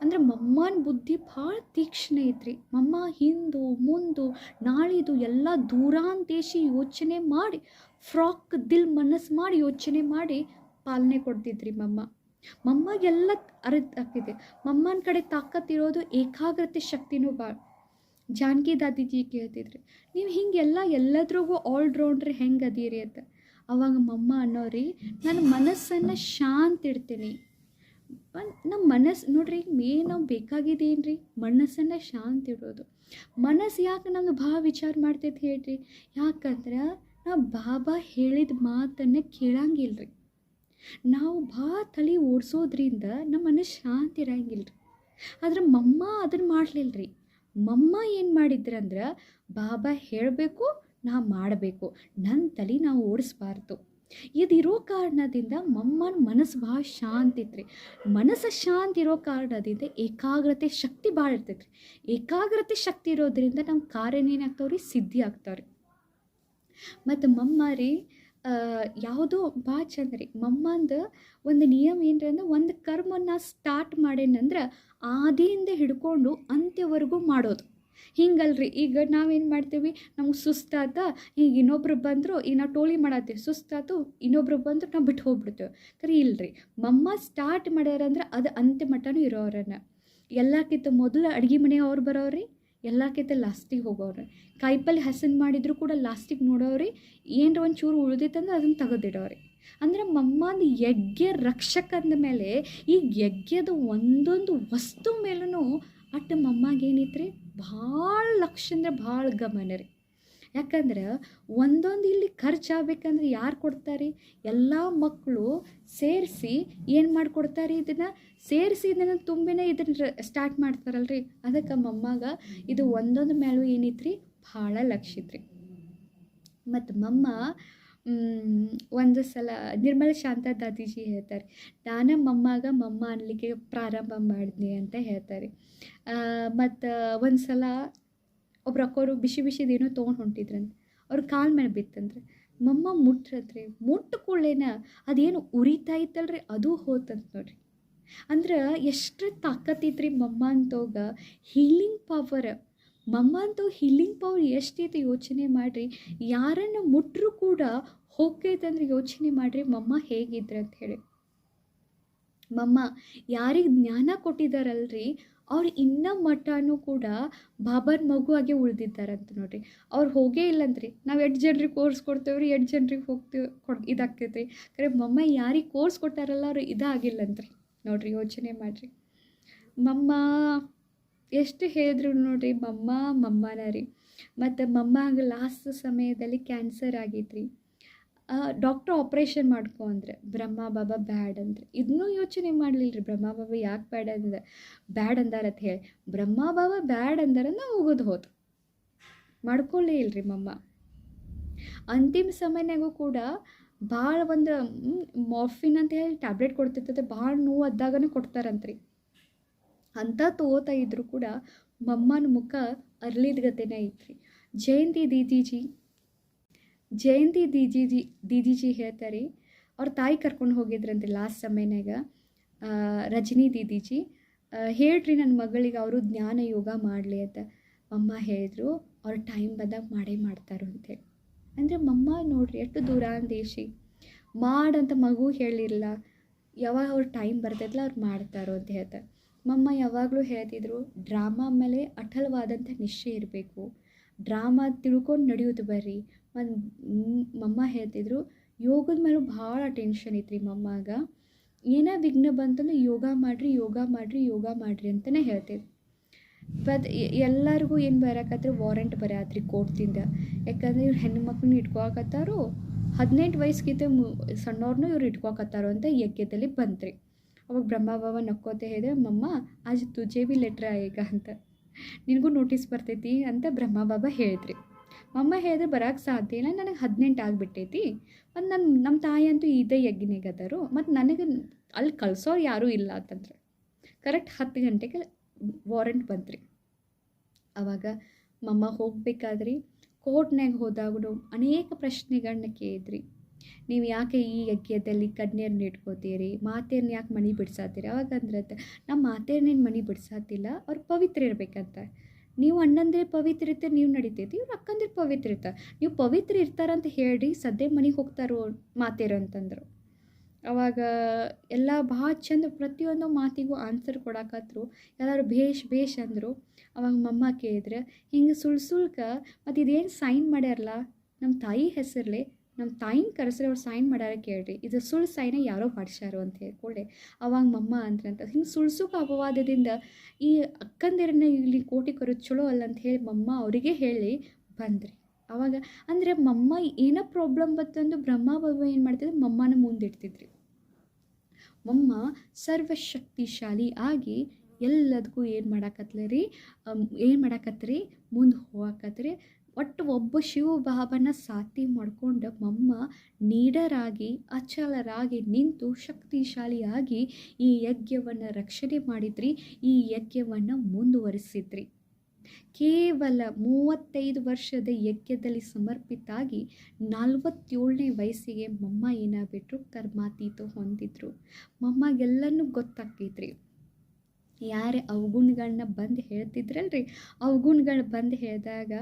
ಅಂದ್ರೆ ಮಮ್ಮನ ಬುದ್ಧಿ ಭಾಳ ತೀಕ್ಷ್ಣ ಐತ್ರಿ. ಮಮ್ಮ ಹಿಂದು ಮುಂದು ನಾಳಿದು ಎಲ್ಲ ದೂರಾಂತೇಶಿ ಯೋಚನೆ ಮಾಡಿ, ಫ್ರಾಕ್ ದಿಲ್ ಮನಸ್ಸು ಮಾಡಿ ಯೋಚನೆ ಮಾಡಿ ಪಾಲನೆ ಕೊಡ್ತಿದ್ರಿ ಮಮ್ಮ. ಮಮ್ಮಗೆ ಅರಿತಾಗ್ತಿದೆ. ಮಮ್ಮನ ಕಡೆ ತಾಕತ್ತಿರೋದು ಏಕಾಗ್ರತೆ ಶಕ್ತಿನೂ ಭಾಳ. ಜಾನಕಿ ದಾದಿಜಿ ಕೇಳ್ತಿದ್ರಿ, ನೀವು ಹಿಂಗೆಲ್ಲ ಎಲ್ಲದ್ರಾಗೂ ಆಲ್ರೌಂಡ್ರಿ ಹೆಂಗೆ ಅದೀರಿ ಅಂತ. ಅವಾಗ ಮಮ್ಮ ಅನ್ನೋರಿ, ನನ್ನ ಮನಸ್ಸನ್ನು ಶಾಂತ ಇಡ್ತೀನಿ. ನಮ್ಮ ಮನಸ್ಸು ನೋಡ್ರಿ, ನಾವು ಬೇಕಾಗಿದ್ದೇನು ರೀ, ಮನಸ್ಸನ್ನು ಶಾಂತ ಇಡೋದು. ಮನಸ್ಸು ಯಾಕೆ ನಮ್ಗೆ ಭಾಳ ವಿಚಾರ ಮಾಡ್ತೈತೆ ಹೇಳ್ರಿ, ಯಾಕಂದ್ರೆ ನಾವು ಬಾಬಾ ಹೇಳಿದ ಮಾತನ್ನು ಕೇಳಂಗಿಲ್ಲ ರೀ. ನಾವು ಭಾಳ ತಲೆ ಓಡಿಸೋದ್ರಿಂದ ನಮ್ಮ ಮನಸ್ಸು ಶಾಂತಿ ಇರಂಗಿಲ್ಲ ರೀ. ಆದ್ರೆ ಮಮ್ಮ ಅದನ್ನು ಮಾಡಲಿಲ್ಲ ರೀ. ಮಮ್ಮ ಏನು ಮಾಡಿದ್ರಂದ್ರೆ, ಬಾಬಾ ಹೇಳಬೇಕು, ನಾ ಮಾಡಬೇಕು, ನನ್ನ ತಲೆ ನಾವು ಓಡಿಸ್ಬಾರ್ದು. ಇದಿರೋ ಕಾರಣದಿಂದ ಮಮ್ಮನ ಮನಸ್ಸು ಭಾಳ ಶಾಂತಿ ಇತ್ತು ರೀ. ಮನಸ್ಸು ಶಾಂತಿ ಇರೋ ಕಾರಣದಿಂದ ಏಕಾಗ್ರತೆ ಶಕ್ತಿ ಭಾಳ ಇರ್ತೈತೆ ರೀ. ಏಕಾಗ್ರತೆ ಶಕ್ತಿ ಇರೋದ್ರಿಂದ ನಮ್ಮ ಕಾರ್ಯ ಏನಾಗ್ತಾವೆ ರೀ, ಸಿದ್ಧಿ ಆಗ್ತಾವೆ ರೀ. ಮತ್ತು ಮಮ್ಮ ರೀ ಯಾವುದೋ ಭಾಳ ಚಂದ ರೀ. ಮಮ್ಮಂದು ಒಂದು ನಿಯಮ ಏನ್ರಿ ಅಂದ್ರೆ, ಒಂದು ಕರ್ಮನ ಸ್ಟಾರ್ಟ್ ಮಾಡೇನಂದ್ರೆ ಆದಿಯಿಂದ ಹಿಡ್ಕೊಂಡು ಅಂತ್ಯವರೆಗೂ ಮಾಡೋದು. ಹಿಂಗಲ್ರಿ, ಈಗ ನಾವೇನು ಮಾಡ್ತೀವಿ, ನಮ್ಗೆ ಸುಸ್ತಾತ, ಈಗ ಇನ್ನೊಬ್ರು ಬಂದರು, ಈಗ ನಾವು ಟೋಳಿ ಮಾಡತ್ತೀವಿ, ಸುಸ್ತಾತು ಇನ್ನೊಬ್ರು ಬಂದರು ನಾವು ಬಿಟ್ಟು ಹೋಗ್ಬಿಡ್ತೇವೆ. ಕರೆ ಇಲ್ರಿ, ಮಮ್ಮ ಸ್ಟಾರ್ಟ್ ಮಾಡ್ಯಾರಂದ್ರೆ ಅದು ಅಂತ್ಯ ಮಟ್ಟನೂ ಇರೋರನ್ನ. ಎಲ್ಲಕ್ಕಿಂತ ಮೊದಲು ಅಡುಗೆ ಮನೆಯವ್ರು ಬರೋರಿ, ಎಲ್ಲಕ್ಕಿಂತ ಲಾಸ್ಟಿಗೆ ಹೋಗೋರು. ಕಾಯಿಪಲ್ಲೆ ಹಸನ್ ಮಾಡಿದ್ರು ಕೂಡ ಲಾಸ್ಟಿಗೆ ನೋಡೋರಿ. ಏನರ ಒಂದು ಚೂರು ಉಳಿದಿತ್ತಂದ್ರೆ ಅದನ್ನು ತೆಗೆದಿಡೋರಿ. ಅಂದ್ರೆ ಮಮ್ಮಂದು ಯಜ್ಞ ರಕ್ಷಕ ಅಂದ ಮೇಲೆ ಈ ಯಜ್ಞದ ಒಂದೊಂದು ವಸ್ತು ಮೇಲೂ ಅಟ್ಟು ಮಮ್ಮಗೆ ಏನೈತೆ ರೀ, ಭಾಳ ಲಕ್ಷ್ಯ ಅಂದ್ರೆ ಭಾಳ ಗಮನ ರೀ. ಯಾಕಂದ್ರೆ ಒಂದೊಂದು ಇಲ್ಲಿ ಖರ್ಚು ಆಗ್ಬೇಕಂದ್ರೆ ಯಾರು ಕೊಡ್ತಾರೆ? ಎಲ್ಲ ಮಕ್ಕಳು ಸೇರಿಸಿ ಏನು ಮಾಡಿಕೊಡ್ತಾರೆ, ಇದನ್ನು ಸೇರಿಸಿ ಇದನ್ನು ತುಂಬಿನೇ ಇದನ್ನು ಸ್ಟಾರ್ಟ್ ಮಾಡ್ತಾರಲ್ರಿ. ಅದಕ್ಕೆ ಮಮ್ಮಾಗ ಇದು ಒಂದೊಂದು ಮೇಲೂ ಏನೈತೆ ರೀ, ಭಾಳ ಲಕ್ಷ್ಯ ಇತ್ತು ರೀ. ಮತ್ತು ಮಮ್ಮ ಒಂದು ಸಲ ನಿರ್ಮಲ ಶಾಂತ ದಾದೀಜಿ ಹೇಳ್ತಾರೆ, ನಾನು ಮಮ್ಮ ಅನ್ಲಿಕ್ಕೆ ಪ್ರಾರಂಭ ಮಾಡಿದ್ನಿ ಅಂತ ಹೇಳ್ತಾರೆ. ಮತ್ತು ಒಂದು ಸಲ ಒಬ್ರು ಅಕ್ಕೋರು ಬಿಸಿ ಬಿಸಿದೇನೋ ತೊಗೊಂಡು ಹೊಂಟಿದ್ರಂತೆ. ಅವ್ರ ಕಾಲ ಮೇಲೆ ಬಿತ್ತಂದ್ರೆ ಮಮ್ಮ ಮುಟ್ರತ್ರಿ. ಮುಟ್ಟ ಕೂಡಲೇನ ಅದೇನು ಉರಿತಾ ಇತ್ತಲ್ರಿ, ಅದು ಹೋತಂತ ನೋಡ್ರಿ. ಅಂದ್ರೆ ಎಷ್ಟು ತಾಕತ್ತಿತ್ರಿ ಮಮ್ಮ ಅಂತೋಗ. ಹೀಲಿಂಗ್ ಪವರ್ ಮಮ್ಮ ಅಂತೂ ಹೀಲಿಂಗ್ ಪವರ್ ಎಷ್ಟೈತೆ ಯೋಚನೆ ಮಾಡಿರಿ. ಯಾರನ್ನು ಮುಟ್ಟರೂ ಕೂಡ ಹೋಗ್ತೈತಂದ್ರೆ ಯೋಚನೆ ಮಾಡಿರಿ ಮಮ್ಮ ಹೇಗಿದ್ರೆ ಅಂತ ಹೇಳಿ. ಮಮ್ಮ ಯಾರಿಗೆ ಜ್ಞಾನ ಕೊಟ್ಟಿದ್ದಾರಲ್ರಿ, ಅವ್ರು ಇನ್ನೂ ಮಟ್ಟನೂ ಕೂಡ ಬಾಬಾನ ಮಗುವಾಗೆ ಉಳಿದಿದ್ದಾರಂತ ನೋಡ್ರಿ. ಅವ್ರು ಹೋಗೇ ಇಲ್ಲಂತ್ರಿ. ನಾವು 8 ಜನರಿಗೆ ಕೋರ್ಸ್ ಕೊಡ್ತೇವ್ರಿ, 8 ಜನರಿಗೆ ಹೋಗ್ತೀವಿ ಇದಾಗ್ತೈತೆ ರೀ. ಕರೆ ಮಮ್ಮ ಯಾರಿಗೆ ಕೋರ್ಸ್ ಕೊಟ್ಟಾರಲ್ಲ ಅವ್ರು ಇದಾಗಿಲ್ಲಂತ್ರಿ ನೋಡ್ರಿ. ಯೋಚನೆ ಮಾಡಿರಿ. ಮಮ್ಮ ಎಷ್ಟು ಹೇಳಿದ್ರು ನೋಡ್ರಿ, ಮಮ್ಮನ ರೀ. ಮತ್ತು ಮಮ್ಮಗೆ ಲಾಸ್ಟ್ ಸಮಯದಲ್ಲಿ ಕ್ಯಾನ್ಸರ್ ಆಗಿತ್ತು ರೀ. ಡಾಕ್ಟ್ರ್ ಆಪ್ರೇಷನ್ ಮಾಡ್ಕೊ ಅಂದ್ರೆ ಬ್ರಹ್ಮ ಬಾಬಾ ಬ್ಯಾಡ್ ಅಂದ್ರೆ. ಇದನ್ನೂ ಯೋಚನೆ ಮಾಡಲಿಲ್ಲ ರೀ, ಬ್ರಹ್ಮ ಬಾಬಾ ಯಾಕೆ ಬ್ಯಾಡ್ ಅಂದಾರತ್ ಹೇಳಿ. ಬ್ರಹ್ಮ ಬಾಬಾ ಬ್ಯಾಡ್ ಅಂದಾರ ನಾವು ಹೋಗೋದು ಹೋತು, ಮಾಡ್ಕೊಳ್ಳೇ ಇಲ್ರಿ ಮಮ್ಮ. ಅಂತಿಮ ಸಮಯನಾಗೂ ಕೂಡ ಭಾಳ ಒಂದು ಮಾರ್ಫಿನ್ ಅಂತ ಹೇಳಿ ಟ್ಯಾಬ್ಲೆಟ್ ಕೊಡ್ತಿರ್ತದೆ, ಭಾಳ ನೋವು ಅದಾಗನೇ ಕೊಡ್ತಾರಂತ್ರಿ. ಅಂತ ತಗೋತಾ ಇದ್ರು ಕೂಡ ಮಮ್ಮನ ಮುಖ ಅರ್ಲಿದ ಗತೆನೇ ಐತ್ರಿ. ಜಯಂತಿ ದೀದಿಜಿ ಹೇಳ್ತಾರೆ, ಅವ್ರ ತಾಯಿ ಕರ್ಕೊಂಡು ಹೋಗಿದ್ರಂತೆ ಲಾಸ್ಟ್ ಸಮಯನಾಗ. ರಜನಿ ದೀದಿಜಿ ಹೇಳ್ರಿ ನನ್ನ ಮಗಳಿಗೆ ಅವರು ಜ್ಞಾನ ಯೋಗ ಮಾಡಲಿ ಅಂತ. ಮಮ್ಮ ಹೇಳಿದ್ರು ಅವ್ರ ಟೈಮ್ ಬಂದಾಗ ಮಾಡೇ ಮಾಡ್ತಾರೋ ಅಂತೇಳಿ. ಅಂದರೆ ಮಮ್ಮ ನೋಡ್ರಿ ಎಷ್ಟು ದೂರಾಂದೇಶಿ. ಮಾಡಂತ ಮಗು ಹೇಳಿರಲ್ಲ, ಯಾವಾಗ ಅವ್ರ ಟೈಮ್ ಬರ್ತೈತಲ್ಲ ಅವ್ರು ಮಾಡ್ತಾರೋ ಅಂತ ಹೇಳ್ತಾರೆ. ಮಮ್ಮ ಯಾವಾಗಲೂ ಹೇಳ್ತಿದ್ರು, ಡ್ರಾಮಾ ಮೇಲೆ ಅಟಲವಾದಂಥ ನಿಶ್ಚಯ ಇರಬೇಕು, ಡ್ರಾಮಾ ತಿಳ್ಕೊಂಡು ನಡೆಯೋದು ಬರ್ರಿ. ಮತ್ತು ಮಮ್ಮ ಹೇಳ್ತಿದ್ರು ಯೋಗದ ಮೇಲೂ ಭಾಳ ಟೆನ್ಷನ್ ಐತ್ರಿ ಮಮ್ಮಾಗ. ಏನೇ ವಿಘ್ನ ಬಂತಂದ್ರೆ ಯೋಗ ಮಾಡಿರಿ ಅಂತಲೇ ಹೇಳ್ತಿದ್ರು. ಬಟ್ ಎಲ್ಲರಿಗೂ ಏನು ಬರೋಕತ್ರಿ, ವಾರಂಟ್ ಬರೆಯತ್ರಿ ಕೋರ್ಟಿಂದ. ಯಾಕಂದರೆ ಇವ್ರು ಹೆಣ್ಣು ಮಕ್ಕಳನ್ನ ಇಟ್ಕೊಳಕತ್ತಾರೋ, 18 ವಯಸ್ಸಿಗಿಂತ ಸಣ್ಣವ್ರನ್ನೂ ಇವ್ರು ಇಟ್ಕೊಳಕತ್ತಾರೋ ಅಂತ ಯಜ್ಞದಲ್ಲಿ ಬಂತ್ರಿ. ಅವಾಗ ಬ್ರಹ್ಮ ಬಾಬಾ ನಕ್ಕೋತೆ ಹೇಳಿದೆ, ಮಮ್ಮ ಆಜ್ ತುಜೆ ಭೀ ಲೆಟ್ರ್ ಆಯೇಗ ಅಂತ, ನಿನಗೂ ನೋಟಿಸ್ ಬರ್ತೈತಿ ಅಂತ ಬ್ರಹ್ಮ ಬಾಬಾ ಹೇಳಿದ್ರಿ. ಮಮ್ಮ ಹೇಳಿದ್ರೆ ಬರೋಕ್ಕೆ ಸಾಧ್ಯ ಇಲ್ಲ, ನನಗೆ 18 ಆಗಿಬಿಟ್ಟೈತಿ. ಮತ್ತು ನಮ್ಮ ತಾಯಿ ಅಂತೂ ಇದೇ ಯಜ್ಞನಿಗದರು, ಮತ್ತು ನನಗೆ ಅಲ್ಲಿ ಕಳ್ಸೋರು ಯಾರೂ ಇಲ್ಲ ಅಂತಂದ್ರೆ. ಕರೆಕ್ಟ್ 10 ಗಂಟೆಗೆ ವಾರಂಟ್ ಬಂತ್ರಿ. ಆವಾಗ ಮಮ್ಮ ಹೋಗ್ಬೇಕಾದ್ರಿ ಕೋರ್ಟ್ನಾಗ ಹೋದಾಗೂ ಅನೇಕ ಪ್ರಶ್ನೆಗಳನ್ನ ಕೇಳಿದ್ರಿ. ನೀವು ಯಾಕೆ ಈ ಯಜ್ಞದಲ್ಲಿ ಕನ್ಯರನ್ನ ಇಟ್ಕೋತೀರಿ, ಮಾತೆಯರ್ನ ಯಾಕೆ ಮನೆ ಬಿಡ್ಸಾತೀರಿ? ಅವಾಗ ಅಂದ್ರತ್ತೆ, ನಮ್ಮ ಮಾತೆಯರ್ನೇನು ಮನೆ ಬಿಡ್ಸಾತಿಲ್ಲ, ಅವ್ರು ಪವಿತ್ರ ಇರಬೇಕಂತ. ನೀವು ಅಣ್ಣಂದ್ರೆ ಪವಿತ್ರ ಇರ್ತಾರೆ, ನೀವು ನಡಿತೈತಿ, ಇವ್ರು ಅಕ್ಕಂದ್ರೆ ಪವಿತ್ರ ಇರ್ತಾರೆ, ನೀವು ಪವಿತ್ರ ಇರ್ತಾರಂತ ಹೇಳಿ ಸದ್ಯ ಮನೆಗೆ ಹೋಗ್ತಾರೋ ಮಾತೇರು ಅಂತಂದರು. ಅವಾಗ ಎಲ್ಲ ಭಾಳ ಚಂದ ಪ್ರತಿಯೊಂದು ಮಾತಿಗೂ ಆನ್ಸರ್ ಕೊಡಕತ್ರು. ಎಲ್ಲರೂ ಭೇಷ್ ಅಂದರು. ಅವಾಗ ಮಮ್ಮ ಕೇಳಿದ್ರೆ, ಹಿಂಗೆ ಸುಳ್ಕ ಮತ್ತು ಇದೇನು ಸೈನ್ ಮಾಡ್ಯಾರಲ್ಲ ನಮ್ಮ ತಾಯಿ ಹೆಸರಲ್ಲೇ, ನಮ್ಮ ತಾಯಿನ ಕರೆಸ್ರೆ ಅವ್ರು ಸೈನ್ ಮಾಡ್ಯಾರ ಕೇಳ್ರಿ, ಇದು ಸುಳ್ಳು ಸೈನ ಯಾರೋ ಮಾಡಿಸ್ಯಾರು ಅಂತ ಹೇಳ್ಕೊಳ್ಳೆ. ಅವಾಗ ಮಮ್ಮ ಅಂದ್ರಂತ, ಹಿಂಗೆ ಸುಳ್ಸೋಕೆ ಅಪವಾದದಿಂದ ಈ ಅಕ್ಕಂದಿರನ್ನ ಇಲ್ಲಿ ಕೋಟಿ ಕರೋದು ಚಲೋ ಅಲ್ಲ ಅಂತ ಹೇಳಿ ಮಮ್ಮ ಅವರಿಗೆ ಹೇಳಿ ಬಂದ್ರಿ. ಅವಾಗ ಅಂದರೆ ಮಮ್ಮ ಏನೋ ಪ್ರಾಬ್ಲಮ್ ಬತ್ತಂದು ಬ್ರಹ್ಮ ಬಾಬಾ ಏನು ಮಾಡ್ತಿದ್ರು, ಮಮ್ಮನ ಮುಂದಿಡ್ತಿದ್ರಿ. ಮಮ್ಮ ಸರ್ವಶಕ್ತಿಶಾಲಿ ಆಗಿ ಎಲ್ಲದಕ್ಕೂ ಏನು ಮಾಡಾಕತ್ರಿ ಮುಂದೆ ಹೋಗಾಕತ್ರಿ. ಒಟ್ಟು ಒಬ್ಬ ಶಿವ ಬಾಬನ ಸಾಥಿ ಮಾಡ್ಕೊಂಡು ಮಮ್ಮ ನೀಡರಾಗಿ ಅಚಲರಾಗಿ ನಿಂತು ಶಕ್ತಿಶಾಲಿಯಾಗಿ ಈ ಯಜ್ಞವನ್ನು ರಕ್ಷಣೆ ಮಾಡಿದ್ರಿ, ಈ ಯಜ್ಞವನ್ನು ಮುಂದುವರಿಸಿದ್ರಿ. ಕೇವಲ 35 ವರ್ಷದ ಯಜ್ಞದಲ್ಲಿ ಸಮರ್ಪಿತಾಗಿ 47ನೇ ವಯಸ್ಸಿಗೆ ಮಮ್ಮ ಏನಾಗ್ಬಿಟ್ರು, ಕರ್ಮಾತೀತ ಹೊಂದಿದ್ರು. ಮಮ್ಮಾಗೆಲ್ಲನೂ ಗೊತ್ತಾಗ್ತಿದ್ರಿ. ಯಾರೇ ಅವಗುಣಗಳನ್ನ ಬಂದು ಹೇಳ್ತಿದ್ರಲ್ರಿ, ಅವಗುಣಗಳು ಬಂದು ಹೇಳಿದಾಗ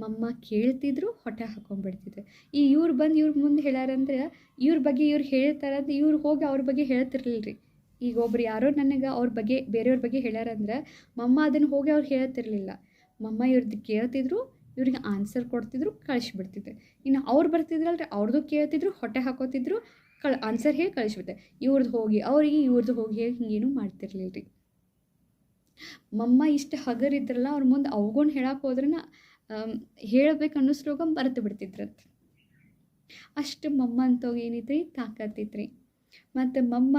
ಮಮ್ಮ ಕೇಳ್ತಿದ್ರು, ಹೊಟ್ಟೆ ಹಾಕೊಂಡ್ಬಿಡ್ತಿದ್ರು. ಈ ಇವ್ರು ಬಂದು ಇವ್ರ ಮುಂದೆ ಹೇಳ್ಯಾರಂದ್ರೆ ಇವ್ರ ಬಗ್ಗೆ ಇವ್ರು ಹೇಳ್ತಾರಂದ್ರೆ ಇವ್ರು ಹೋಗಿ ಅವ್ರ ಬಗ್ಗೆ ಹೇಳ್ತಿರ್ಲಿಲ್ಲ. ಈಗ ಒಬ್ರು ಯಾರೋ ನನಗೆ ಅವ್ರ ಬಗ್ಗೆ ಬೇರೆಯವ್ರ ಬಗ್ಗೆ ಹೇಳ್ಯಾರಂದ್ರೆ ಮಮ್ಮ ಅದನ್ನು ಹೋಗಿ ಅವ್ರು ಹೇಳ್ತಿರ್ಲಿಲ್ಲ. ಮಮ್ಮ ಇವ್ರದ್ದು ಕೇಳ್ತಿದ್ರು, ಇವ್ರಿಗೆ ಆನ್ಸರ್ ಕೊಡ್ತಿದ್ರು, ಕಳಿಸ್ಬಿಡ್ತಿದ್ರು. ಇನ್ನು ಅವ್ರು ಬರ್ತಿದ್ರಲ್ರಿ, ಅವ್ರದ್ದು ಕೇಳ್ತಿದ್ರು, ಹೊಟ್ಟೆ ಹಾಕೋತಿದ್ರು, ಆನ್ಸರ್ ಹೇಳಿ ಕಳಿಸ್ಬಿಡ್ತಾರೆ. ಇವ್ರದ್ದು ಹೋಗಿ ಅವ್ರಿಗೆ, ಇವ್ರದ್ದು ಹೋಗಿ ಹೇಳಿ ಹಿಂಗೇನು ಮಾಡ್ತಿರ್ಲಿಲ್ಲ ರೀ. ಮಮ್ಮ ಇಷ್ಟು ಹಗರಿದ್ರಲ್ಲ, ಅವ್ರ ಮುಂದೆ ಅವಗುಣ ಹೇಳಕ್ಕೆ ಹೋದ್ರನ ಹೇಳ್ಬೇಕು ಅನ್ನಿಸ್ರೋಗ ಮರೆತು ಬಿಡ್ತಿದ್ರಂತೆ. ಅಷ್ಟು ಮಮ್ಮ ಅಂತೋಗಿ ಏನೈತ್ರಿ, ತಾಕತ್ತಿತ್ರಿ. ಮತ್ತು ಮಮ್ಮ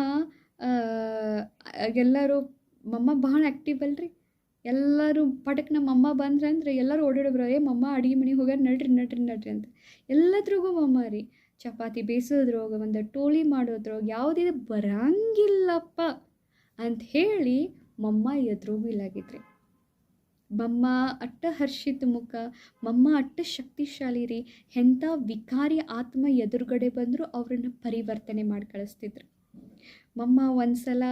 ಎಲ್ಲರೂ ಮಮ್ಮ ಭಾಳ ಆ್ಯಕ್ಟಿವ್ ಅಲ್ರಿ. ಎಲ್ಲರೂ ಪಟಕ್ನ ಮಮ್ಮ ಬಂದ್ರಂದ್ರೆ ಎಲ್ಲರೂ ಓಡಾಡೋಬ್ರು, ಮಮ್ಮ ಅಡುಗೆ ಮನೆಗೆ ಹೋಗ್ಯಾರ, ನಡ್ರಿ ಅಂತ. ಎಲ್ಲದ್ರಿಗೂ ಮಮ್ಮ ರೀ. ಚಪಾತಿ ಬೇಯಿಸೋದ್ರೋಗ, ಒಂದು ಟೋಳಿ ಮಾಡೋದ್ರೋಗ ಯಾವುದಿದೆ ಬರಂಗಿಲ್ಲಪ್ಪ ಅಂತ ಹೇಳಿ ಮಮ್ಮ ಎದುರೋಗಿಲ್ಲಾಗಿದ್ರಿ. ಮಮ್ಮ ಅಟ್ಟ ಹರ್ಷಿತ ಮುಖ, ಮಮ್ಮ ಅಟ್ಟ ಶಕ್ತಿಶಾಲಿ ರೀ. ಎಂಥ ವಿಕಾರಿ ಆತ್ಮ ಎದುರುಗಡೆ ಬಂದರೂ ಅವ್ರನ್ನ ಪರಿವರ್ತನೆ ಮಾಡಿ ಕಳಿಸ್ತಿದ್ರು. ಮಮ್ಮ ಒಂದು ಸಲ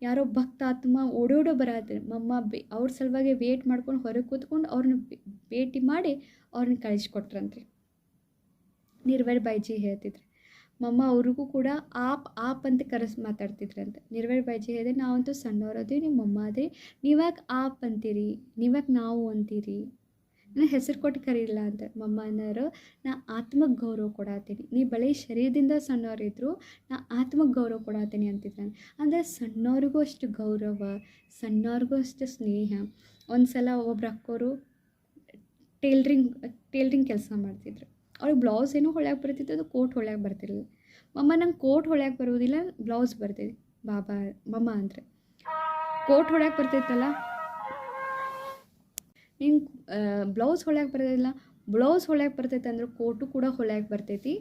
ಯಾರೋ ಭಕ್ತ ಆತ್ಮ ಓಡೋಡೋ ಬರತ್ತೆ, ಮಮ್ಮ ಅವ್ರ ಸಲುವಾಗಿ ವೇಟ್ ಮಾಡ್ಕೊಂಡು ಹೊರಗೆ ಕೂತ್ಕೊಂಡು ಅವ್ರನ್ನ ಭೇಟಿ ಮಾಡಿ ಅವ್ರನ್ನ ಕಳಿಸ್ಕೊಟ್ರಂತ್ರಿ. ನಿರ್ವೈರ್ ಬಾಯ್ಜಿ ಹೇಳ್ತಿದ್ರು. ಮಮ್ಮ ಅವ್ರಿಗೂ ಕೂಡ ಆಪ್ ಅಂತ ಮಾತಾಡ್ತಿದ್ರಂತೆ. ನಿರ್ವೈರ್ ಬಾಯ್ಜಿ ಹೇಳಿದೆ, ನಾವಂತೂ ಸಣ್ಣವ್ರದ್ವಿ, ನಿಮ್ಮ ಮಮ್ಮ ಅದೇ, ನೀವ್ಯಾಕೆ ಆಪ್ ಅಂತೀರಿ, ನೀವ್ಯಾಕೆ ನಾವು ಅಂತೀರಿ, ನಾನು ಹೆಸರು ಕೊಟ್ಟು ಕರೀಲ್ಲ ಅಂತ. ಮಮ್ಮ ಅನ್ನೋರು, ನಾ ಆತ್ಮಕ್ಕೆ ಗೌರವ ಕೊಡತ್ತೀನಿ, ನೀ ಬಳಿ ಶರೀರದಿಂದ ಸಣ್ಣವರಿದ್ರು, ನಾ ಆತ್ಮಕ್ಕೆ ಗೌರವ ಕೊಡತ್ತೀನಿ ಅಂತಿದ್ದೆ. ಅಂದರೆ ಸಣ್ಣವ್ರಿಗೂ ಅಷ್ಟು ಗೌರವ, ಸಣ್ಣವ್ರಿಗೂ ಅಷ್ಟು ಸ್ನೇಹ. ಒಂದು ಸಲ ಒಬ್ರು ಅಕ್ಕೋರು ಟೇಲ್ರಿಂಗ್ ಕೆಲಸ ಮಾಡ್ತಿದ್ರು. ಅವ್ರಿಗೆ ಬ್ಲೌಸ್ ಏನೋ ಹೊಳ್ಯಾಕೆ ಬರ್ತಿತ್ತು, ಅದು ಕೋಟ್ ಹೊಳ್ಯಾಕೆ ಬರ್ತಿರಲಿಲ್ಲ. ಮಮ್ಮ ನಂಗೆ ಕೋಟ್ ಹೊಳ್ಯಾಕೆ ಬರೋದಿಲ್ಲ, ಬ್ಲೌಸ್ ಬರ್ತಿದೆ. ಮಮ್ಮ ಅಂದರೆ ಕೋಟ್ ಹೊಳ್ಯಾಕೆ ಬರ್ತಿತ್ತಲ್ಲ, ನೀನು ಬ್ಲೌಸ್ ಹೊಳ್ಯಾಕೆ ಬರೋದಿಲ್ಲ, ಬ್ಲೌಸ್ ಹೊಳ್ಯಾಕೆ ಬರ್ತೈತೆ ಅಂದ್ರೆ ಕೋಟು ಕೂಡ ಹೊಳ್ಯಾಕೆ ಬರ್ತೈತಿ,